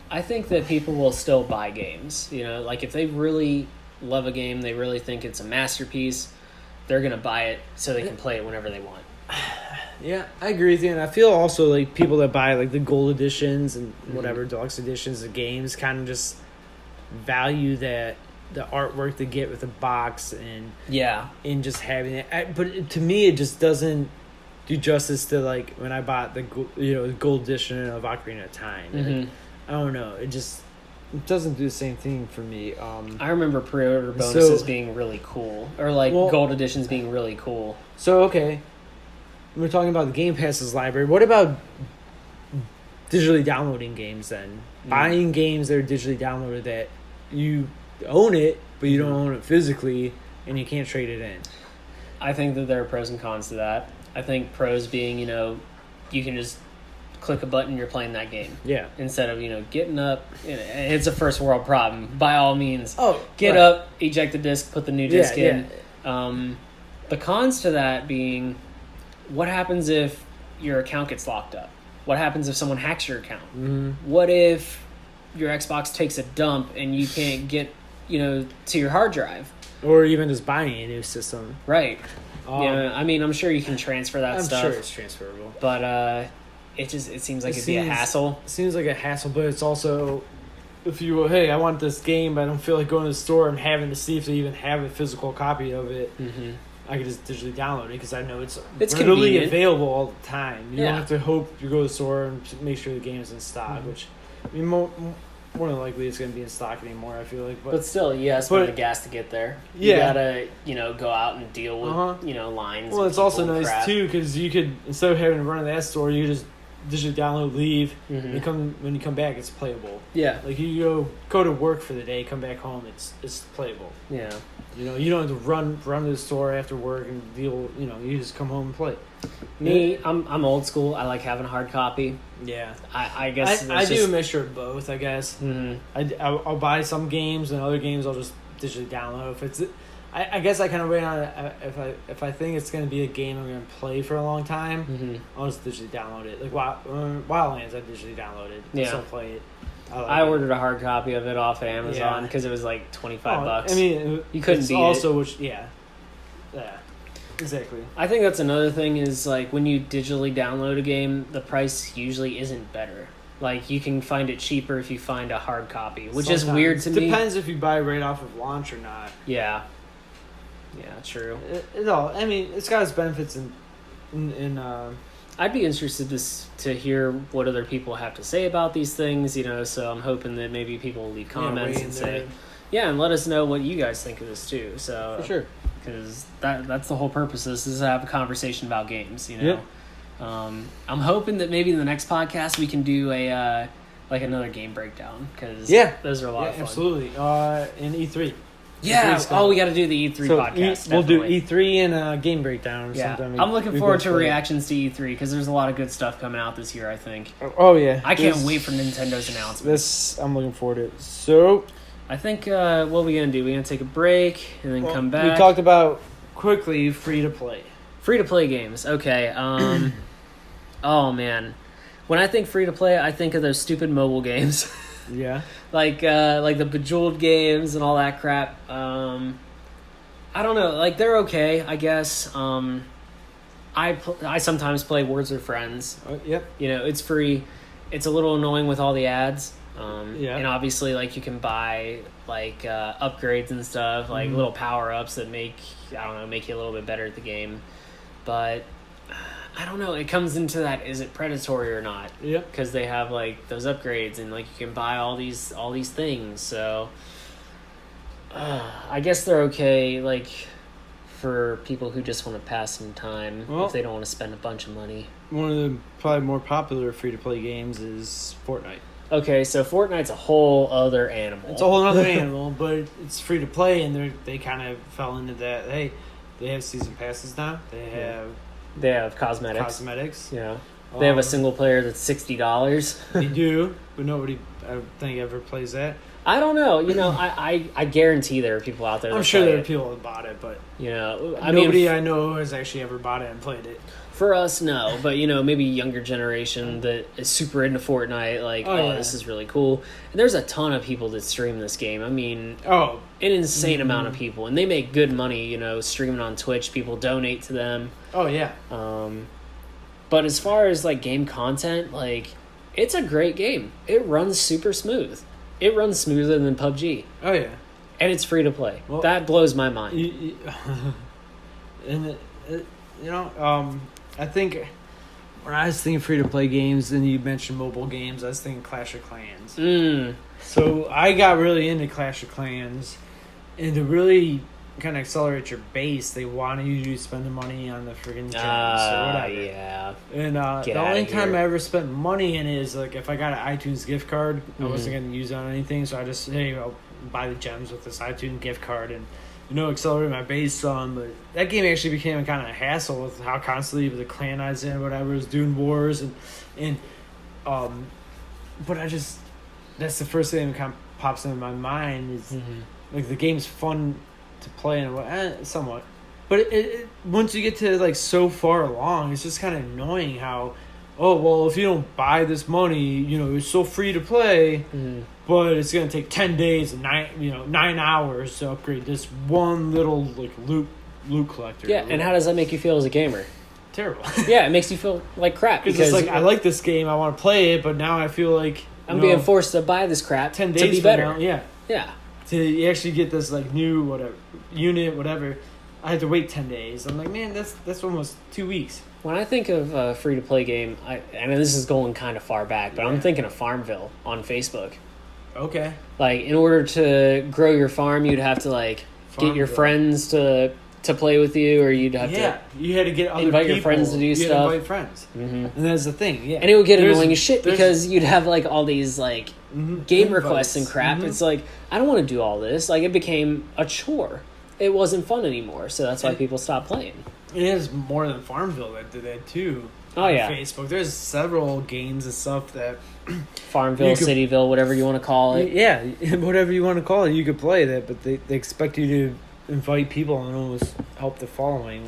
Speaker 1: I think that people will still buy games. Like if they really love a game, they really think it's a masterpiece, they're going to buy it so they can play it whenever they want.
Speaker 2: Yeah, I agree with you. And I feel also like people that buy like the gold editions and whatever deluxe editions of games kind of just value the artwork they get with the box and just having it. But to me, it just doesn't do justice to like when I bought the gold edition of Ocarina of Time. I don't know. It doesn't do the same thing for me.
Speaker 1: I remember pre-order bonuses being really cool, or like gold editions being really cool.
Speaker 2: So okay, we're talking about the Game Pass's library. What about digitally downloading games then? Buying games that are digitally downloaded that you own it, but you don't own it physically, and you can't trade it in.
Speaker 1: I think that there are pros and cons to that. I think pros being, you can just click a button, you're playing that game. Yeah. Instead of, getting up, it's a first world problem. By all means, get up, eject the disc, put the new disc in. The cons to that being, what happens if your account gets locked up? What happens if someone hacks your account? What if your Xbox takes a dump and you can't get to your hard drive,
Speaker 2: or even just buying a new system,
Speaker 1: right? I'm sure you can transfer that stuff.
Speaker 2: I'm sure it's transferable,
Speaker 1: but it seems like it'd be a hassle.
Speaker 2: It seems like a hassle, but it's also, if you I want this game, but I don't feel like going to the store and having to see if they even have a physical copy of it. I could just digitally download it because I know it's readily available all the time. You don't have to hope you go to the store and make sure the game is in stock, which more than likely it's going to be in stock anymore, I feel like.
Speaker 1: But still, you gotta spend the gas to get there. You gotta, go out and deal with, lines.
Speaker 2: Well, it's also nice, too, because you could, instead of having to run to that store, you just digitally download, leave. When you come back, it's playable.
Speaker 1: Yeah.
Speaker 2: Like you go to work for the day, come back home, it's playable.
Speaker 1: Yeah.
Speaker 2: You know, you don't have to run to the store after work and deal. You know, you just come home and play.
Speaker 1: Me, I'm old school. I like having a hard copy.
Speaker 2: Yeah.
Speaker 1: I guess
Speaker 2: I do a mixture of both. I guess. I'll buy some games and other games I'll just digitally download. If it's, I guess I kind of wait on it. If I think it's going to be a game I'm going to play for a long time, I'll just digitally download it. Like Wildlands, I digitally downloaded.
Speaker 1: Yeah.
Speaker 2: I still play it.
Speaker 1: I ordered a hard copy of it off of Amazon because it was like $25.
Speaker 2: I mean,
Speaker 1: you couldn't beat
Speaker 2: also,
Speaker 1: it.
Speaker 2: Yeah, exactly.
Speaker 1: I think that's another thing is like when you digitally download a game, the price usually isn't better. Like you can find it cheaper if you find a hard copy, which is weird to me.
Speaker 2: Depends if you buy right off of launch or not.
Speaker 1: Yeah, true.
Speaker 2: I mean, it's got its benefits in
Speaker 1: I'd be interested to hear what other people have to say about these things, you know, so I'm hoping that maybe people will leave comments and say, and let us know what you guys think of this too. So
Speaker 2: for sure.
Speaker 1: Because that's the whole purpose of this, is to have a conversation about games, you know. Yep. I'm hoping that maybe in the next podcast we can do a like another game breakdown, because those are a lot of fun.
Speaker 2: Absolutely. In E3.
Speaker 1: Yeah. We got to do the E3 podcast.
Speaker 2: We'll do E3 and a game breakdown. Sometime.
Speaker 1: I'm looking forward to reactions to E3 because there's a lot of good stuff coming out this year, I think.
Speaker 2: Oh yeah.
Speaker 1: I can't wait for Nintendo's announcement.
Speaker 2: I'm looking forward to it. So
Speaker 1: I think what are we gonna do? We're gonna take a break and then come back.
Speaker 2: We talked about quickly free to play.
Speaker 1: Free to play games. Okay. Oh man, when I think free to play, I think of those stupid mobile games.
Speaker 2: Yeah.
Speaker 1: like the Bejeweled games and all that crap. I don't know. Like they're okay, I guess. I sometimes play Words with Friends.
Speaker 2: Yep.
Speaker 1: You know, it's free. It's a little annoying with all the ads.
Speaker 2: And
Speaker 1: obviously, like you can buy like upgrades and stuff, like little power ups that make you a little bit better at the game. But I don't know. It comes into that: is it predatory or not?
Speaker 2: Yep.
Speaker 1: Because they have like those upgrades and like you can buy all these things. So I guess they're okay. Like for people who just want to pass some time, if they don't want to spend a bunch of money.
Speaker 2: One of the probably more popular free to play games is Fortnite.
Speaker 1: Okay, so Fortnite's a whole other animal.
Speaker 2: It's a whole other animal, but it's free to play, and they kind of fell into that. Hey, they have season passes now. They have
Speaker 1: cosmetics. Yeah. They have a single player that's $60.
Speaker 2: They do, but nobody, I think, ever plays that.
Speaker 1: I don't know. You know, I guarantee there are people out there that
Speaker 2: I'm sure there are people that bought it, but
Speaker 1: you know,
Speaker 2: nobody I know has actually ever bought it and played it.
Speaker 1: For us, no. But, you know, maybe younger generation that is super into Fortnite, like, this is really cool. And there's a ton of people that stream this game. I mean, an insane amount of people. And they make good money, you know, streaming on Twitch. People donate to them.
Speaker 2: Oh, yeah.
Speaker 1: But as far as, like, game content, like, it's a great game. It runs super smooth. It runs smoother than PUBG.
Speaker 2: Oh, yeah.
Speaker 1: And it's free to play. Well, that blows my mind.
Speaker 2: I think when I was thinking free to play games, and you mentioned mobile games, I was thinking Clash of Clans. So I got really into Clash of Clans, and to really kind of accelerate your base, they wanted you to spend the money on the friggin' gems or whatever.
Speaker 1: Yeah.
Speaker 2: And the only time I ever spent money in it is like if I got an iTunes gift card, I wasn't going to use it on anything, so I just I'll buy the gems with this iTunes gift card and accelerate my base on. But that game actually became kind of a hassle with how constantly the clan I was in, whatever, was doing wars but that's the first thing that kind of pops into my mind is like the game's fun to play and somewhat, but it once you get to like so far along, it's just kind of annoying how if you don't buy this money, it's so free to play. But it's gonna take 10 days and 9 hours to upgrade this one little like loot collector.
Speaker 1: Yeah, and how does that make you feel as a gamer?
Speaker 2: Terrible.
Speaker 1: Yeah, it makes you feel like crap because
Speaker 2: it's like I like this game, I want to play it, but now I feel like
Speaker 1: I'm being forced to buy this crap
Speaker 2: 10 days
Speaker 1: to be better.
Speaker 2: Now, yeah. To actually get this like new whatever, I had to wait 10 days. I'm like, man, that's almost 2 weeks.
Speaker 1: When I think of a free to play game, I mean this is going kind of far back, but I'm thinking of Farmville on Facebook. Okay. Like in order to grow your farm, you'd have to like get your friends to to play with you, or you'd have to
Speaker 2: you had to get other
Speaker 1: invite
Speaker 2: people.
Speaker 1: your friends to do
Speaker 2: you
Speaker 1: stuff.
Speaker 2: Invite friends,
Speaker 1: mm-hmm.
Speaker 2: and that's the thing. Yeah,
Speaker 1: and it would get annoying as shit because you'd have like all these like game requests and crap. It's like I don't want to do all this. Like it became a chore. It wasn't fun anymore, so that's why people stopped playing.
Speaker 2: It is more than Farmville that did that too.
Speaker 1: Oh yeah,
Speaker 2: Facebook. There's several games and stuff that
Speaker 1: Farmville, Cityville, whatever you want to call it.
Speaker 2: Yeah, whatever you want to call it, you could play that, but they expect you to invite people and almost help the following.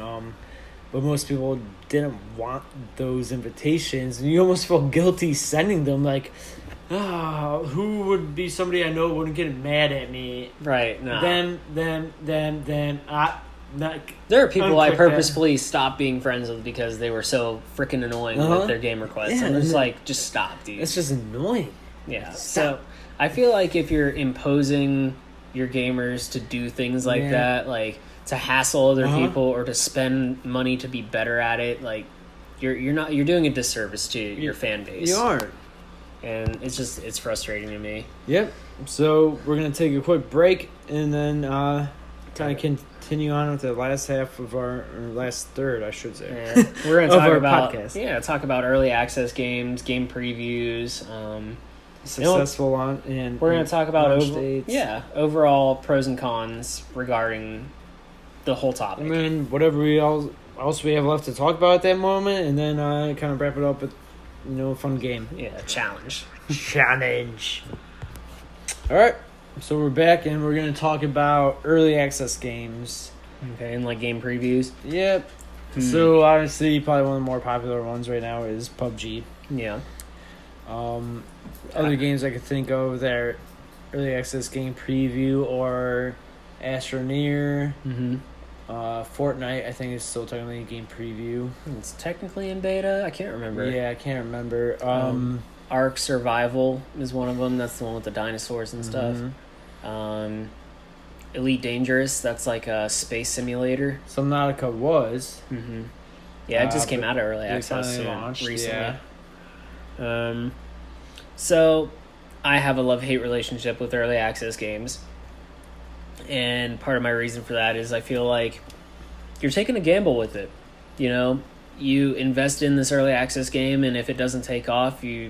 Speaker 2: But most people didn't want those invitations, and you almost feel guilty sending them. Like, who would be somebody I know wouldn't get mad at me?
Speaker 1: Right. No.
Speaker 2: Then
Speaker 1: there are people I purposefully stopped being friends with because they were so freaking annoying with their game requests.
Speaker 2: Yeah,
Speaker 1: and it's like, just stop, dude.
Speaker 2: It's just annoying.
Speaker 1: Yeah.
Speaker 2: Stop.
Speaker 1: So I feel like if you're imposing your gamers to do things like that, like to hassle other people or to spend money to be better at it, like you're doing a disservice to your fan base.
Speaker 2: You are.
Speaker 1: And it's frustrating to me. Yep.
Speaker 2: So we're gonna take a quick break and then kind of continue on with the last half of our last third, I should say.
Speaker 1: Yeah. We're gonna talk about
Speaker 2: podcast.
Speaker 1: Talk about early access games, game previews,
Speaker 2: successful on, and
Speaker 1: we're gonna talk about
Speaker 2: dates.
Speaker 1: overall pros and cons regarding the whole topic.
Speaker 2: And then whatever else we have left to talk about at that moment, and then kind of wrap it up with a fun game.
Speaker 1: Yeah, challenge.
Speaker 2: All right, so we're back and we're gonna talk about early access games.
Speaker 1: Okay, and like game previews.
Speaker 2: Yep. So obviously, probably one of the more popular ones right now is PUBG.
Speaker 1: Yeah.
Speaker 2: Other games I could think of that are early access game preview or Astroneer. Fortnite, I think, is still technically a game preview.
Speaker 1: It's technically in beta. I can't remember.
Speaker 2: Yeah, I can't remember.
Speaker 1: Ark Survival is one of them. That's the one with the dinosaurs and stuff. Elite Dangerous, that's like a space simulator.
Speaker 2: Subnautica was.
Speaker 1: Yeah, it just came out of early access recently. Yeah. So I have a love-hate relationship with early access games. And part of my reason for that is I feel like you're taking a gamble with it. You invest in this early access game, and if it doesn't take off, they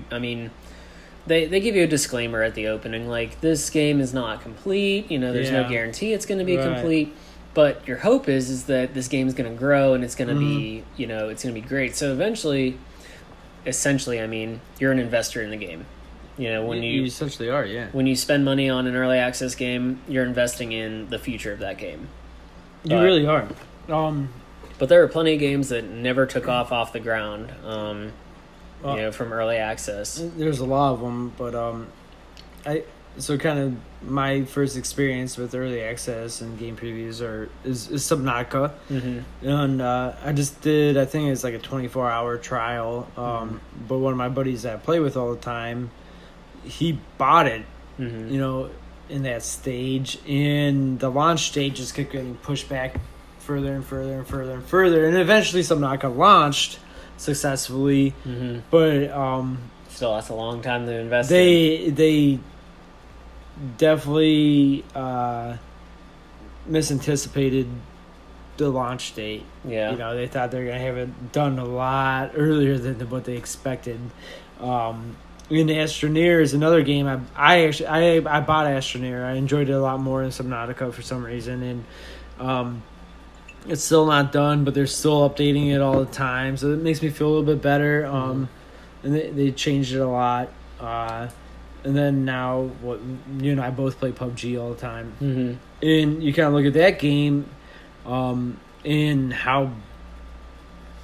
Speaker 1: give you a disclaimer at the opening, like, this game is not complete, there's no guarantee it's going to be complete, but your hope is that this game is going to grow, and it's going to be, it's going to be great. So essentially, you're an investor in the game. When you
Speaker 2: essentially are, yeah.
Speaker 1: When you spend money on an early access game, you're investing in the future of that game.
Speaker 2: You really are.
Speaker 1: But there are plenty of games that never took off the ground, from early access.
Speaker 2: There's a lot of them, but kind of my first experience with early access and game previews is Subnautica, and I just did, I think it's like a 24-hour trial, but one of my buddies that I play with all the time, he bought it, in that stage, and the launch stage just kept getting pushed back further and further and further and further, and eventually Subnautica launched successfully, but
Speaker 1: still, that's a long time to invest.
Speaker 2: They definitely misanticipated the launch date.
Speaker 1: Yeah,
Speaker 2: they thought they were gonna have it done a lot earlier than what they expected. And Astroneer is another game. I bought Astroneer. I enjoyed it a lot more than Subnautica for some reason, and it's still not done, but they're still updating it all the time, so it makes me feel a little bit better. And they changed it a lot. And then now, you and I both play PUBG all the time, and you kind of look at that game, and how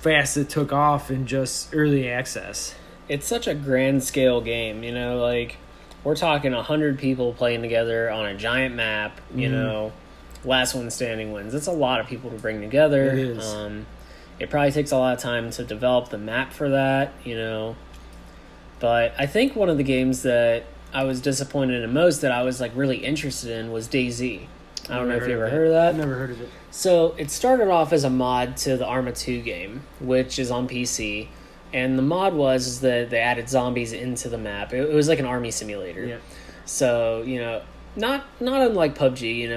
Speaker 2: fast it took off in just early access.
Speaker 1: It's such a grand scale game, we're talking 100 people playing together on a giant map, last one standing wins. It's a lot of people to bring together.
Speaker 2: It is.
Speaker 1: It probably takes a lot of time to develop the map for that, But I think one of the games that I was disappointed in most that I was really interested in was DayZ. I don't know if you ever heard of that.
Speaker 2: I've never heard of it.
Speaker 1: So it started off as a mod to the Arma 2 game, which is on PC. And the mod was that they added zombies into the map. It was like an army simulator.
Speaker 2: Yeah.
Speaker 1: So, not unlike PUBG,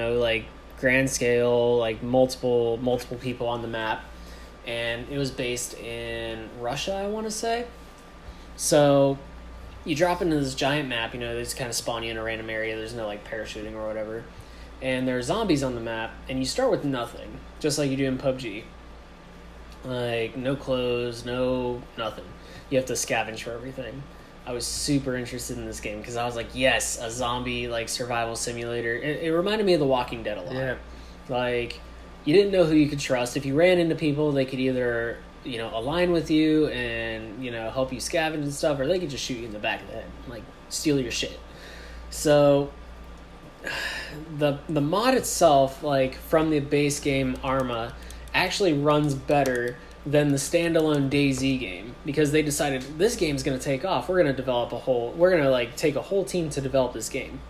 Speaker 1: grand scale, like multiple people on the map, and it was based in Russia, I want to say. So you drop into this giant map, they just kind of spawn you in a random area. There's no like parachuting or whatever, and there are zombies on the map, and you start with nothing, just like you do in PUBG. Like no clothes, no nothing. You have to scavenge for everything. I was super interested in this game because I was like, yes, a zombie like survival simulator. It reminded me of The Walking Dead a lot.
Speaker 2: Yeah.
Speaker 1: Like, you didn't know who you could trust. If you ran into people, they could either align with you and help you scavenge and stuff, or they could just shoot you in the back of the head, like steal your shit. So the mod itself, like from the base game Arma, actually runs better than the standalone DayZ game, because they decided this game's going to take off. We're going to take a whole team to develop this game.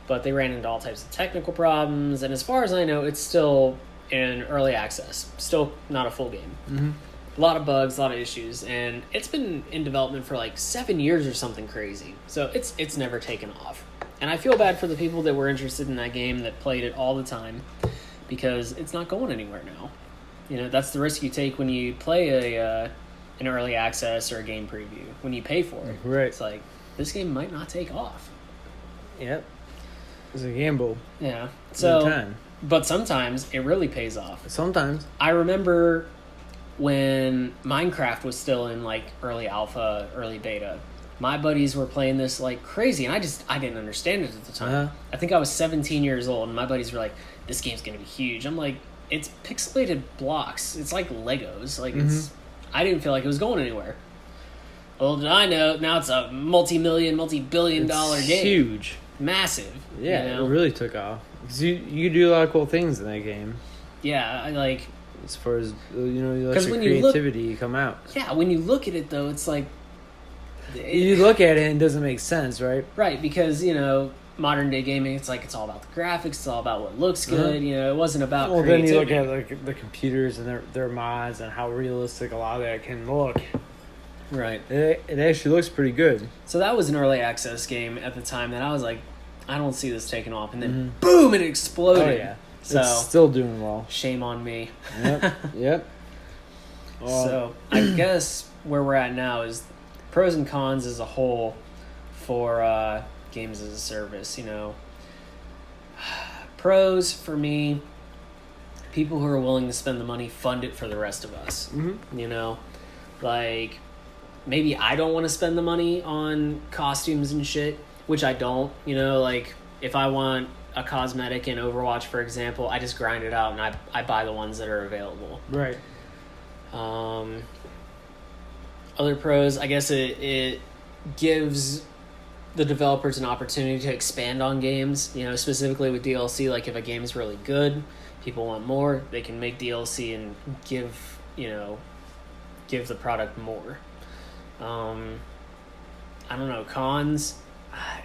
Speaker 1: But they ran into all types of technical problems, and as far as I know, it's still in early access. Still not a full game.
Speaker 2: Mm-hmm.
Speaker 1: A lot of bugs, a lot of issues, and it's been in development for like 7 years or something crazy. So it's never taken off. And I feel bad for the people that were interested in that game that played it all the time, because it's not going anywhere now. That's the risk you take when you play an early access or a game preview. When you pay for it,
Speaker 2: right?
Speaker 1: It's like, this game might not take off.
Speaker 2: Yep, it's a gamble.
Speaker 1: Yeah. So, but sometimes it really pays off.
Speaker 2: Sometimes.
Speaker 1: I remember when Minecraft was still in like early alpha, early beta. My buddies were playing this like crazy, and I didn't understand it at the time.
Speaker 2: Uh-huh.
Speaker 1: I think I was 17 years old, and my buddies were like, "This game's gonna be huge." I'm like, it's pixelated blocks. It's like Legos. Like I didn't feel like it was going anywhere. Well, did I know? Now it's a multi-billion-dollar game.
Speaker 2: Huge,
Speaker 1: massive.
Speaker 2: Yeah, it really took off. 'Cause you do a lot of cool things in that game.
Speaker 1: Yeah, I like.
Speaker 2: As far as you let your creativity come out.
Speaker 1: Yeah, when you look at it though, it's like
Speaker 2: you look at it and it doesn't make sense, right?
Speaker 1: Right, because modern day gaming, it's like it's all about the graphics, it's all about what looks good. It wasn't about creativity.
Speaker 2: Then you look at like the computers and their mods and how realistic a lot of that can look.
Speaker 1: Right.
Speaker 2: It actually looks pretty good.
Speaker 1: So that was an early access game at the time that I was like, I don't see this taking off, and then boom, it exploded.
Speaker 2: Oh yeah.
Speaker 1: So
Speaker 2: it's still doing well.
Speaker 1: Shame on me.
Speaker 2: Yep.
Speaker 1: So I guess where we're at now is pros and cons as a whole for games as a service. Pros for me, people who are willing to spend the money fund it for the rest of us. Like maybe I don't want to spend the money on costumes and shit, which I don't. Like if I want a cosmetic in Overwatch, for example, I just grind it out and I buy the ones that are available.
Speaker 2: Right.
Speaker 1: Other pros, I guess it gives the developers an opportunity to expand on games, specifically with DLC. Like if a game is really good, people want more, they can make DLC and give the product more. I don't know, cons,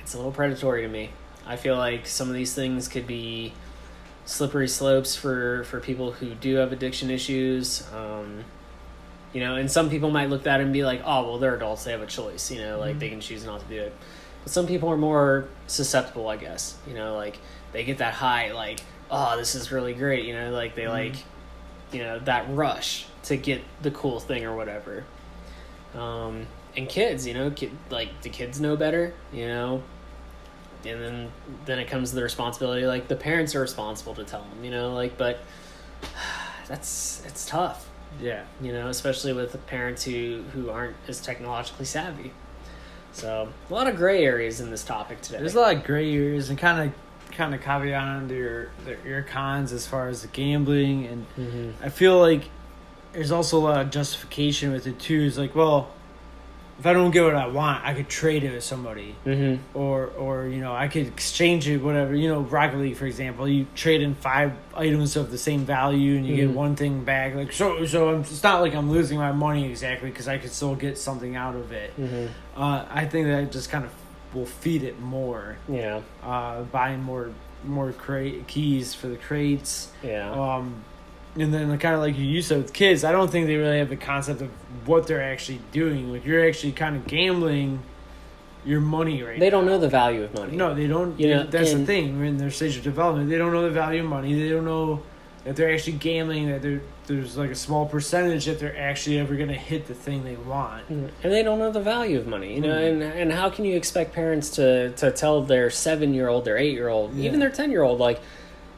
Speaker 1: it's a little predatory to me. I feel like some of these things could be slippery slopes for people who do have addiction issues. And some people might look at it and be like, oh, well, they're adults, they have a choice, like they can choose not to do it. But some people are more susceptible, I guess, like they get that high, like, oh, this is really great, like they like, that rush to get the cool thing or whatever. And kids, like the kids know better, and then it comes to the responsibility, like the parents are responsible to tell them, but it's tough.
Speaker 2: Yeah.
Speaker 1: Especially with the parents who aren't as technologically savvy. So a lot of gray areas in this topic today.
Speaker 2: There's a lot of gray areas, and kind of caveat under your cons as far as the gambling, and I feel like there's also a lot of justification with it too. It's like, well, if I don't get what I want, I could trade it with somebody, or I could exchange it, whatever. Rocket League, for example, you trade in 5 items of the same value and you get one thing back. Like it's not like I'm losing my money exactly, because I could still get something out of it. I think that just kind of will feed it more.
Speaker 1: Yeah.
Speaker 2: Buying more keys for the crates.
Speaker 1: Yeah.
Speaker 2: And then kind of like you said with kids, I don't think they really have the concept of what they're actually doing. Like you're actually kind of gambling your money right
Speaker 1: They
Speaker 2: now.
Speaker 1: don't know the value of money.
Speaker 2: No, they don't.
Speaker 1: You know,
Speaker 2: that's the
Speaker 1: and-
Speaker 2: thing. We're in their stage of development. They don't know the value of money. They don't know that they're actually gambling, that there's like a small percentage that they're actually ever going to hit the thing they want.
Speaker 1: And they don't know the value of money, you know. And how can you expect parents to tell their 7-year-old, their 8-year-old, even their 10-year-old, like,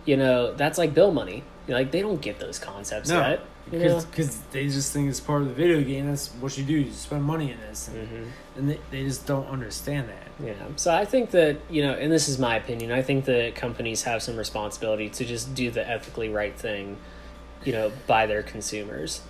Speaker 1: you know, that's like bill money. Like, they don't get those concepts yet.
Speaker 2: Because they just think it's part of the video game. That's what you do. You spend money in this. And they just don't understand that.
Speaker 1: Yeah. So I think that, you know, and this is my opinion, I think that companies have some responsibility to just do the ethically right thing, you know, by their consumers.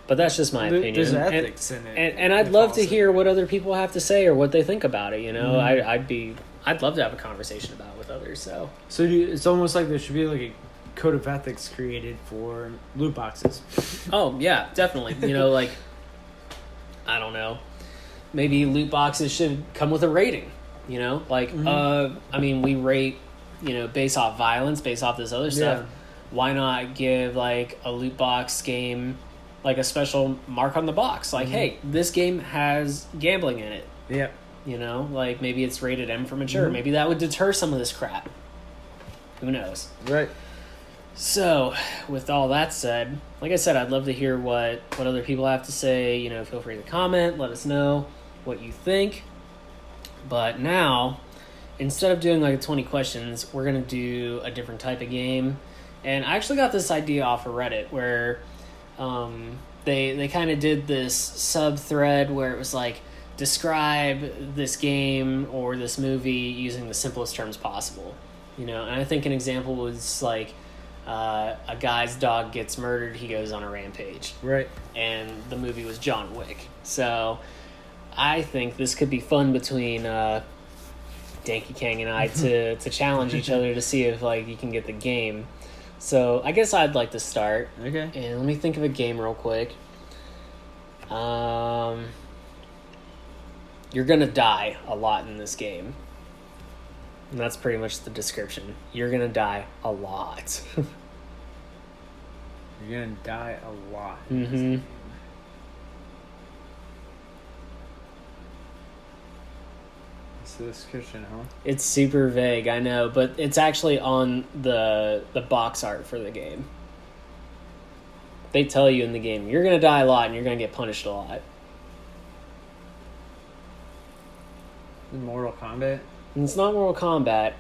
Speaker 1: But that's just my opinion.
Speaker 2: There's ethics in it.
Speaker 1: And I'd love to hear what other people have to say or what they think about it, you know. I'd love to have a conversation about it with others. So
Speaker 2: it's almost like there should be like a code of ethics created for loot boxes.
Speaker 1: Oh, yeah, definitely. You know, like, I don't know. Maybe loot boxes should come with a rating, you know? Like, I mean, we rate, you know, based off violence, based off this other stuff. Why not give, like, a loot box game, like, a special mark on the box? Like, hey, this game has gambling in it.
Speaker 2: Yeah.
Speaker 1: You know? Like, maybe it's rated M for mature. Maybe that would deter some of this crap. Who knows?
Speaker 2: Right.
Speaker 1: So, with all that said, like I said, I'd love to hear what other people have to say. You know, feel free to comment. Let us know what you think. But now, instead of doing like 20 questions, we're going to do a different type of game. And I actually got this idea off of Reddit where they kind of did this sub-thread where it was like, describe this game or this movie using the simplest terms possible. You know, and I think an example was like, a guy's dog gets murdered, he goes on a rampage.
Speaker 2: Right.
Speaker 1: And the movie was John Wick. So I think this could be fun between Danky Kang and I to challenge each other to see if like you can get the game. So I guess I'd like to start.
Speaker 2: Okay.
Speaker 1: And let me think of a game real quick. You're gonna die a lot in this game. And that's pretty much the description. You're gonna die a lot.
Speaker 2: You're gonna die a lot.
Speaker 1: Mm-hmm.
Speaker 2: It's the description, huh?
Speaker 1: It's super vague, I know, but it's actually on the box art for the game. They tell you in the game, you're gonna die a lot and you're gonna get punished a lot.
Speaker 2: Mortal Kombat?
Speaker 1: And it's not Mortal Kombat.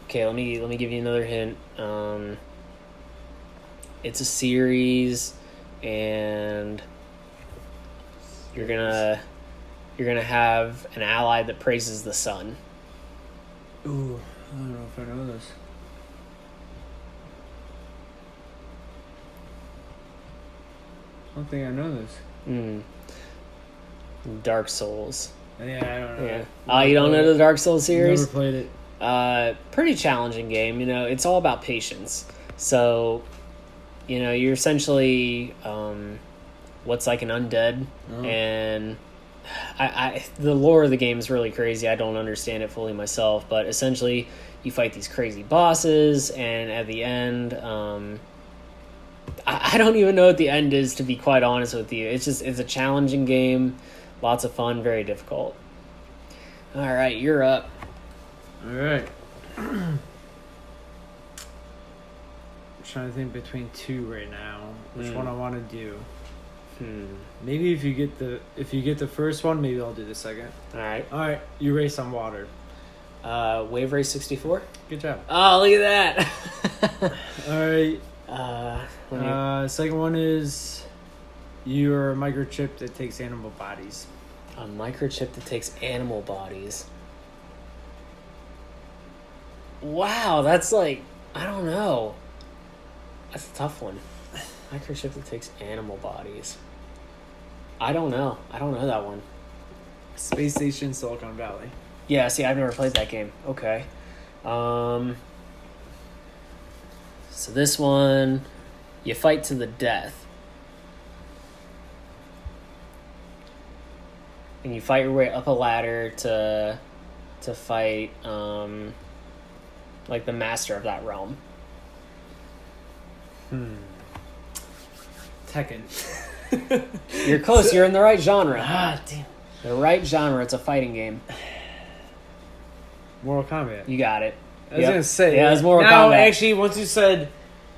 Speaker 1: Okay, let me give you another hint. It's a series, and you're gonna have an ally that praises the sun.
Speaker 2: Ooh, I don't know if I know this. I don't think I know this.
Speaker 1: Dark Souls.
Speaker 2: Yeah, I don't know.
Speaker 1: Yeah. Oh, you don't know the Dark Souls series?
Speaker 2: Never played it.
Speaker 1: Pretty challenging game. You know, it's all about patience. So, you know, you're essentially what's like an undead, and I the lore of the game is really crazy. I don't understand it fully myself, but essentially you fight these crazy bosses, and at the end, I don't even know what the end is, to be quite honest with you. It's a challenging game. Lots of fun, very difficult. All right, you're up.
Speaker 2: All right. I'm trying to think between two right now. Which one I want to do? Maybe if you get the first one, maybe I'll do the second.
Speaker 1: All right.
Speaker 2: All right. You race on water.
Speaker 1: Wave Race 64.
Speaker 2: Good job.
Speaker 1: Oh, look at that.
Speaker 2: All right. Second one is you're a microchip that takes animal bodies.
Speaker 1: A microchip that takes animal bodies. Wow, that's like, I don't know. That's a tough one. Microchip that takes animal bodies. I don't know that one.
Speaker 2: Space Station, Silicon Valley.
Speaker 1: Yeah, see, I've never played that game. Okay. So this one, you fight to the death. And you fight your way up a ladder to fight like the master of that realm.
Speaker 2: Tekken.
Speaker 1: You're close. You're in the right genre.
Speaker 2: Damn.
Speaker 1: The right genre. It's a fighting game.
Speaker 2: Mortal Kombat.
Speaker 1: You got it.
Speaker 2: I was gonna say.
Speaker 1: Yeah, it's Mortal
Speaker 2: Now,
Speaker 1: Kombat.
Speaker 2: actually, once you said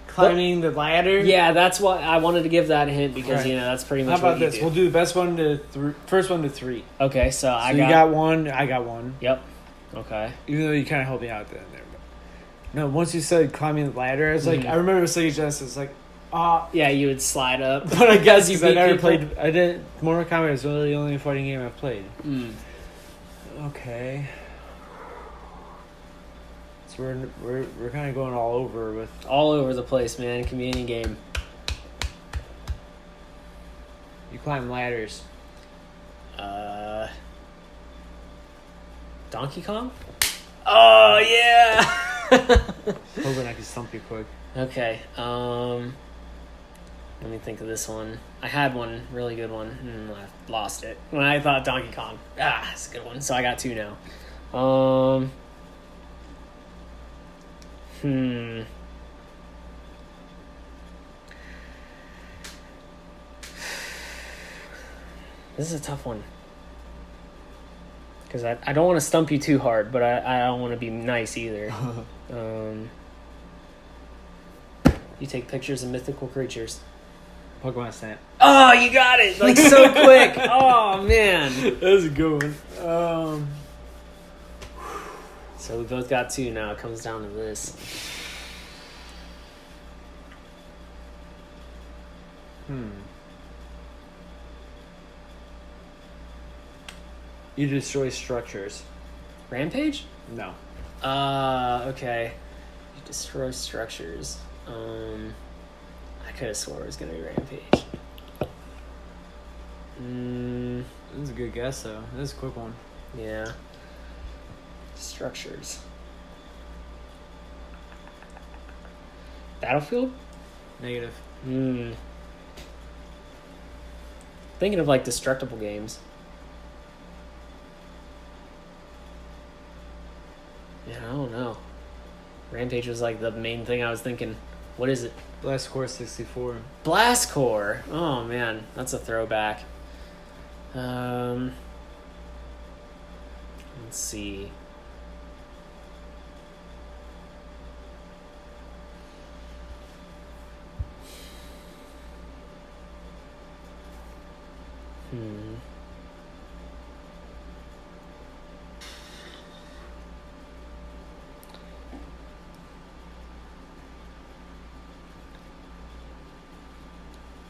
Speaker 2: climbing the ladder.
Speaker 1: Yeah, that's what I wanted to give that hint because
Speaker 2: Right.
Speaker 1: that's pretty
Speaker 2: How
Speaker 1: much
Speaker 2: about
Speaker 1: what you
Speaker 2: this?
Speaker 1: do.
Speaker 2: We'll do the best one to first one to 3.
Speaker 1: Okay, so I
Speaker 2: you got one. I got one.
Speaker 1: Yep. Okay.
Speaker 2: Even though you kind of helped me out there. No, once you said climbing the ladder, it's like I remember Sega Genesis. Like,
Speaker 1: Yeah, you would slide up.
Speaker 2: but I guess
Speaker 1: you
Speaker 2: I
Speaker 1: beat
Speaker 2: never
Speaker 1: people.
Speaker 2: played. I didn't. Mortal Kombat is really the only fighting game I've played. Okay. So we're kind of going all over with.
Speaker 1: All over the place, man. It can be any game.
Speaker 2: You climb ladders.
Speaker 1: Donkey Kong? Oh yeah.
Speaker 2: Hoping I can stump you quick.
Speaker 1: Okay. Let me think of this one. I had one really good one, and I lost it when I thought Donkey Kong. It's a good one. So I got 2 now. This is a tough one. Because I don't want to stump you too hard, but I don't want to be nice either. You take pictures of mythical creatures.
Speaker 2: Pokemon Snap.
Speaker 1: Oh, you got it! Like, so quick! Oh, man.
Speaker 2: That was a good one.
Speaker 1: So we both got 2 now. It comes down to this.
Speaker 2: You destroy structures.
Speaker 1: Rampage?
Speaker 2: No.
Speaker 1: Okay. You destroy structures. I could have swore it was going to be Rampage.
Speaker 2: This is a good guess, though. This is a quick one.
Speaker 1: Yeah. Structures. Battlefield?
Speaker 2: Negative.
Speaker 1: Thinking of, like, destructible games. Yeah, I don't know. Rampage was, like, the main thing I was thinking. What is it?
Speaker 2: Blast Core 64.
Speaker 1: Blast Core. Oh, man. That's a throwback. Let's see.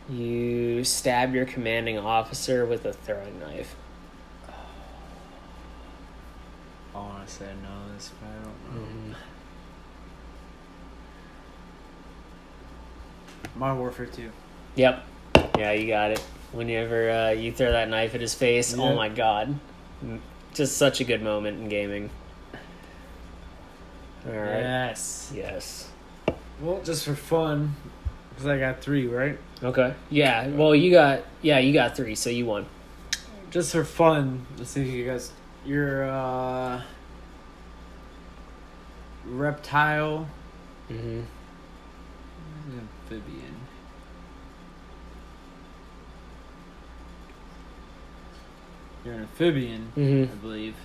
Speaker 1: You stab your commanding officer with a throwing knife.
Speaker 2: I want to say no this, but I don't know. Modern Warfare 2.
Speaker 1: Yep. Yeah, you got it. Whenever you throw that knife at his face, oh my god. Just such a good moment in gaming. Alright. Yes.
Speaker 2: Well, just for fun, because I got 3, right?
Speaker 1: Okay. Yeah, well, you got 3, so you won.
Speaker 2: Just for fun, let's see if you guys... You're reptile. Amphibian. You're an amphibian, I believe.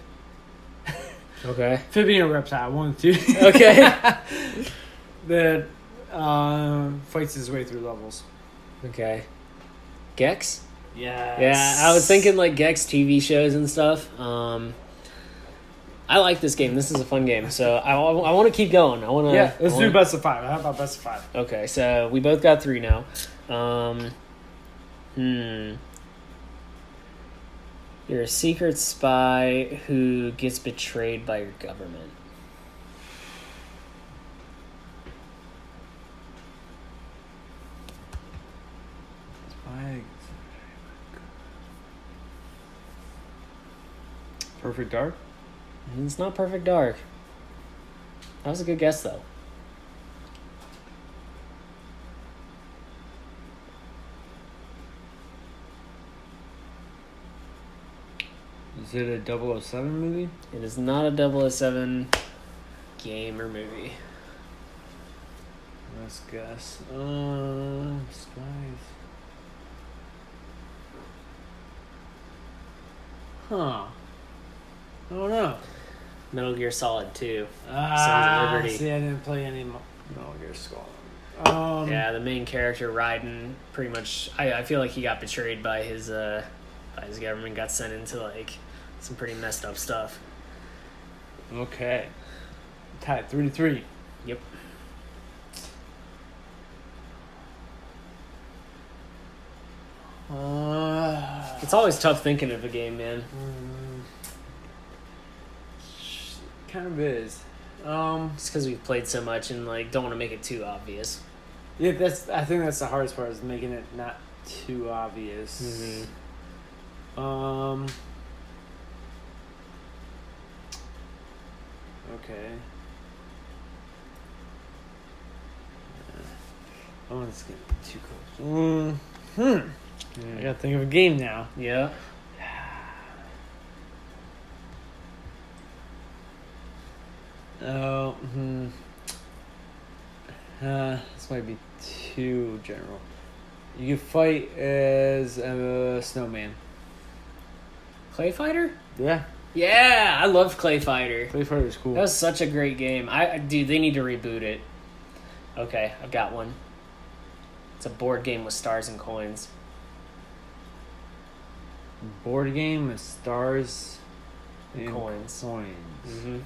Speaker 1: Okay.
Speaker 2: Amphibian or reptile, 1 2.
Speaker 1: Okay.
Speaker 2: That fights his way through levels.
Speaker 1: Okay. Gex?
Speaker 2: Yeah.
Speaker 1: Yeah, I was thinking like Gex TV shows and stuff. I like this game. This is a fun game. So I want to keep going.
Speaker 2: Let's do best of 5. How about best of 5?
Speaker 1: Okay, so we both got 3 now. You're a secret spy who gets betrayed by your government.
Speaker 2: Perfect Dark?
Speaker 1: It's not Perfect Dark. That was a good guess, though.
Speaker 2: Is it a 007 movie?
Speaker 1: It is not a 007 game or movie.
Speaker 2: Let's guess. Spies. Huh. I don't know.
Speaker 1: Metal Gear Solid 2. Sons
Speaker 2: Ah,
Speaker 1: of Liberty.
Speaker 2: see, I didn't play any Metal Gear Solid.
Speaker 1: Yeah, the main character Raiden pretty much. I feel like he got betrayed by his government. Got sent into like some pretty messed up stuff.
Speaker 2: Okay. Tied 3-3.
Speaker 1: Yep. It's always tough thinking of a game, man.
Speaker 2: Kind of is.
Speaker 1: It's because we've played so much and like don't want to make it too obvious.
Speaker 2: Yeah, I think that's the hardest part, is making it not too obvious.
Speaker 1: Mm-hmm.
Speaker 2: Okay. Oh, it's getting too close. I gotta think of a game now.
Speaker 1: Yeah.
Speaker 2: Oh, this might be too general. You can fight as a snowman.
Speaker 1: Clay Fighter?
Speaker 2: Yeah,
Speaker 1: Yeah, I loved Clay Fighter.
Speaker 2: Clay Fighter is cool.
Speaker 1: That was such a great game. Dude, they need to reboot it. Okay, I've got one. It's a board game with stars and coins.
Speaker 2: Board game with stars and
Speaker 1: Coins. Mm-hmm.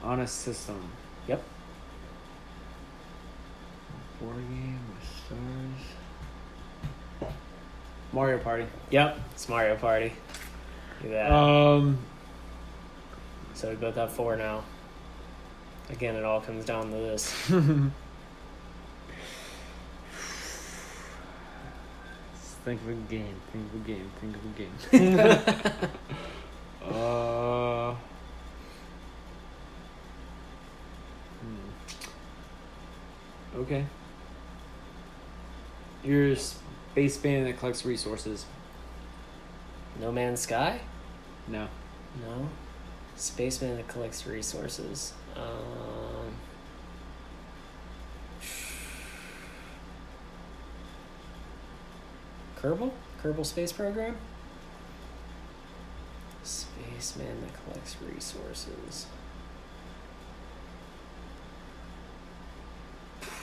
Speaker 2: On a system.
Speaker 1: Yep.
Speaker 2: Board game with stars. Mario Party.
Speaker 1: Yep, it's Mario Party. Look at that. So we both have 4 now. Again, it all comes down to this.
Speaker 2: Think of a game. Okay. You're a spaceman that collects resources.
Speaker 1: No Man's Sky?
Speaker 2: No.
Speaker 1: No. Spaceman that collects resources. Kerbal? Kerbal Space Program? Spaceman that collects resources.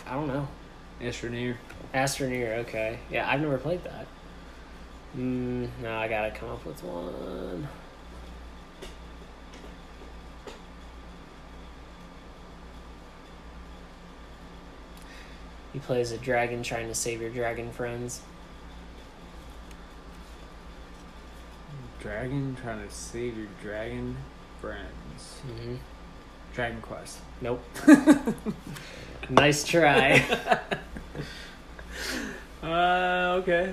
Speaker 1: I don't know.
Speaker 2: Astroneer.
Speaker 1: Astroneer, okay. Yeah, I've never played that. No, I gotta come up with one. You play as a dragon trying to save your dragon friends.
Speaker 2: Dragon trying to save your dragon friends.
Speaker 1: Mm-hmm.
Speaker 2: Dragon Quest.
Speaker 1: Nope. Nice try.
Speaker 2: Okay.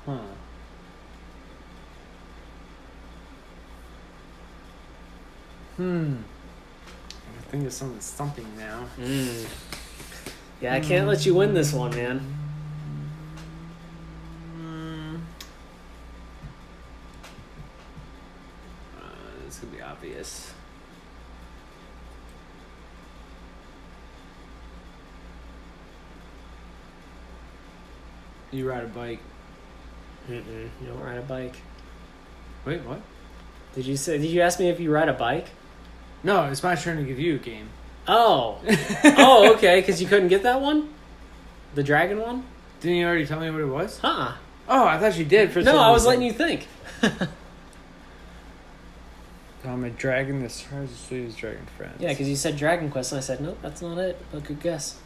Speaker 2: Huh. I think of something now.
Speaker 1: Yeah, I can't let you win this one, man.
Speaker 2: This could be obvious. You ride a bike.
Speaker 1: You don't ride a bike.
Speaker 2: Wait, what?
Speaker 1: Did you ask me if you ride a bike?
Speaker 2: No, it's my turn to give you a game.
Speaker 1: Oh. Oh, okay, because you couldn't get that one? The dragon one?
Speaker 2: Didn't you already tell me what it was?
Speaker 1: Huh.
Speaker 2: Oh, I thought you did. For
Speaker 1: No, I was letting you think.
Speaker 2: I'm a dragon that tries to save his dragon friends.
Speaker 1: Yeah, because you said Dragon Quest, and I said, nope, that's not it. But good guess.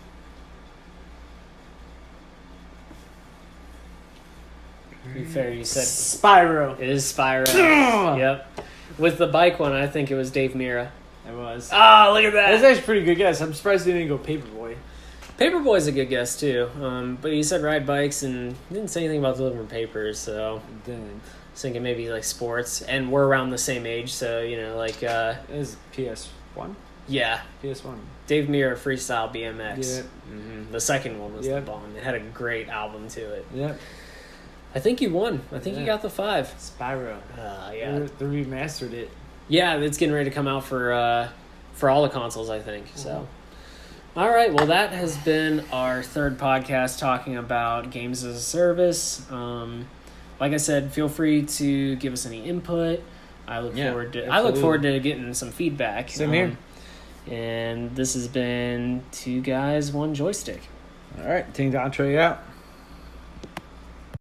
Speaker 1: To be fair, you said
Speaker 2: Spyro.
Speaker 1: it is Spyro. Yep. With the bike one, I think it was Dave Mira.
Speaker 2: It was.
Speaker 1: Ah, look at that.
Speaker 2: That's actually a pretty good guess. I'm surprised they didn't go Paperboy.
Speaker 1: Paperboy's a good guess too. But you said ride bikes and didn't say anything about delivering papers, so
Speaker 2: Didn't.
Speaker 1: I was thinking maybe like sports. And we're around the same age, so you know, like
Speaker 2: It was PS1?
Speaker 1: yeah,
Speaker 2: PS1.
Speaker 1: Dave Mira Freestyle BMX.
Speaker 2: Yep.
Speaker 1: The second one was
Speaker 2: Yep.
Speaker 1: the bomb. It had a great album to it.
Speaker 2: Yep.
Speaker 1: I think you won. I think you
Speaker 2: Yeah.
Speaker 1: got the 5.
Speaker 2: Spyro.
Speaker 1: Yeah.
Speaker 2: They remastered it.
Speaker 1: Yeah, it's getting ready to come out for all the consoles, I think. So, all right. Well, that has been our third podcast talking about games as a service. like I said, feel free to give us any input. I look forward to getting some feedback.
Speaker 2: Same here.
Speaker 1: And this has been 2 Guys, 1 Joystick.
Speaker 2: All right, Ting Dontre out.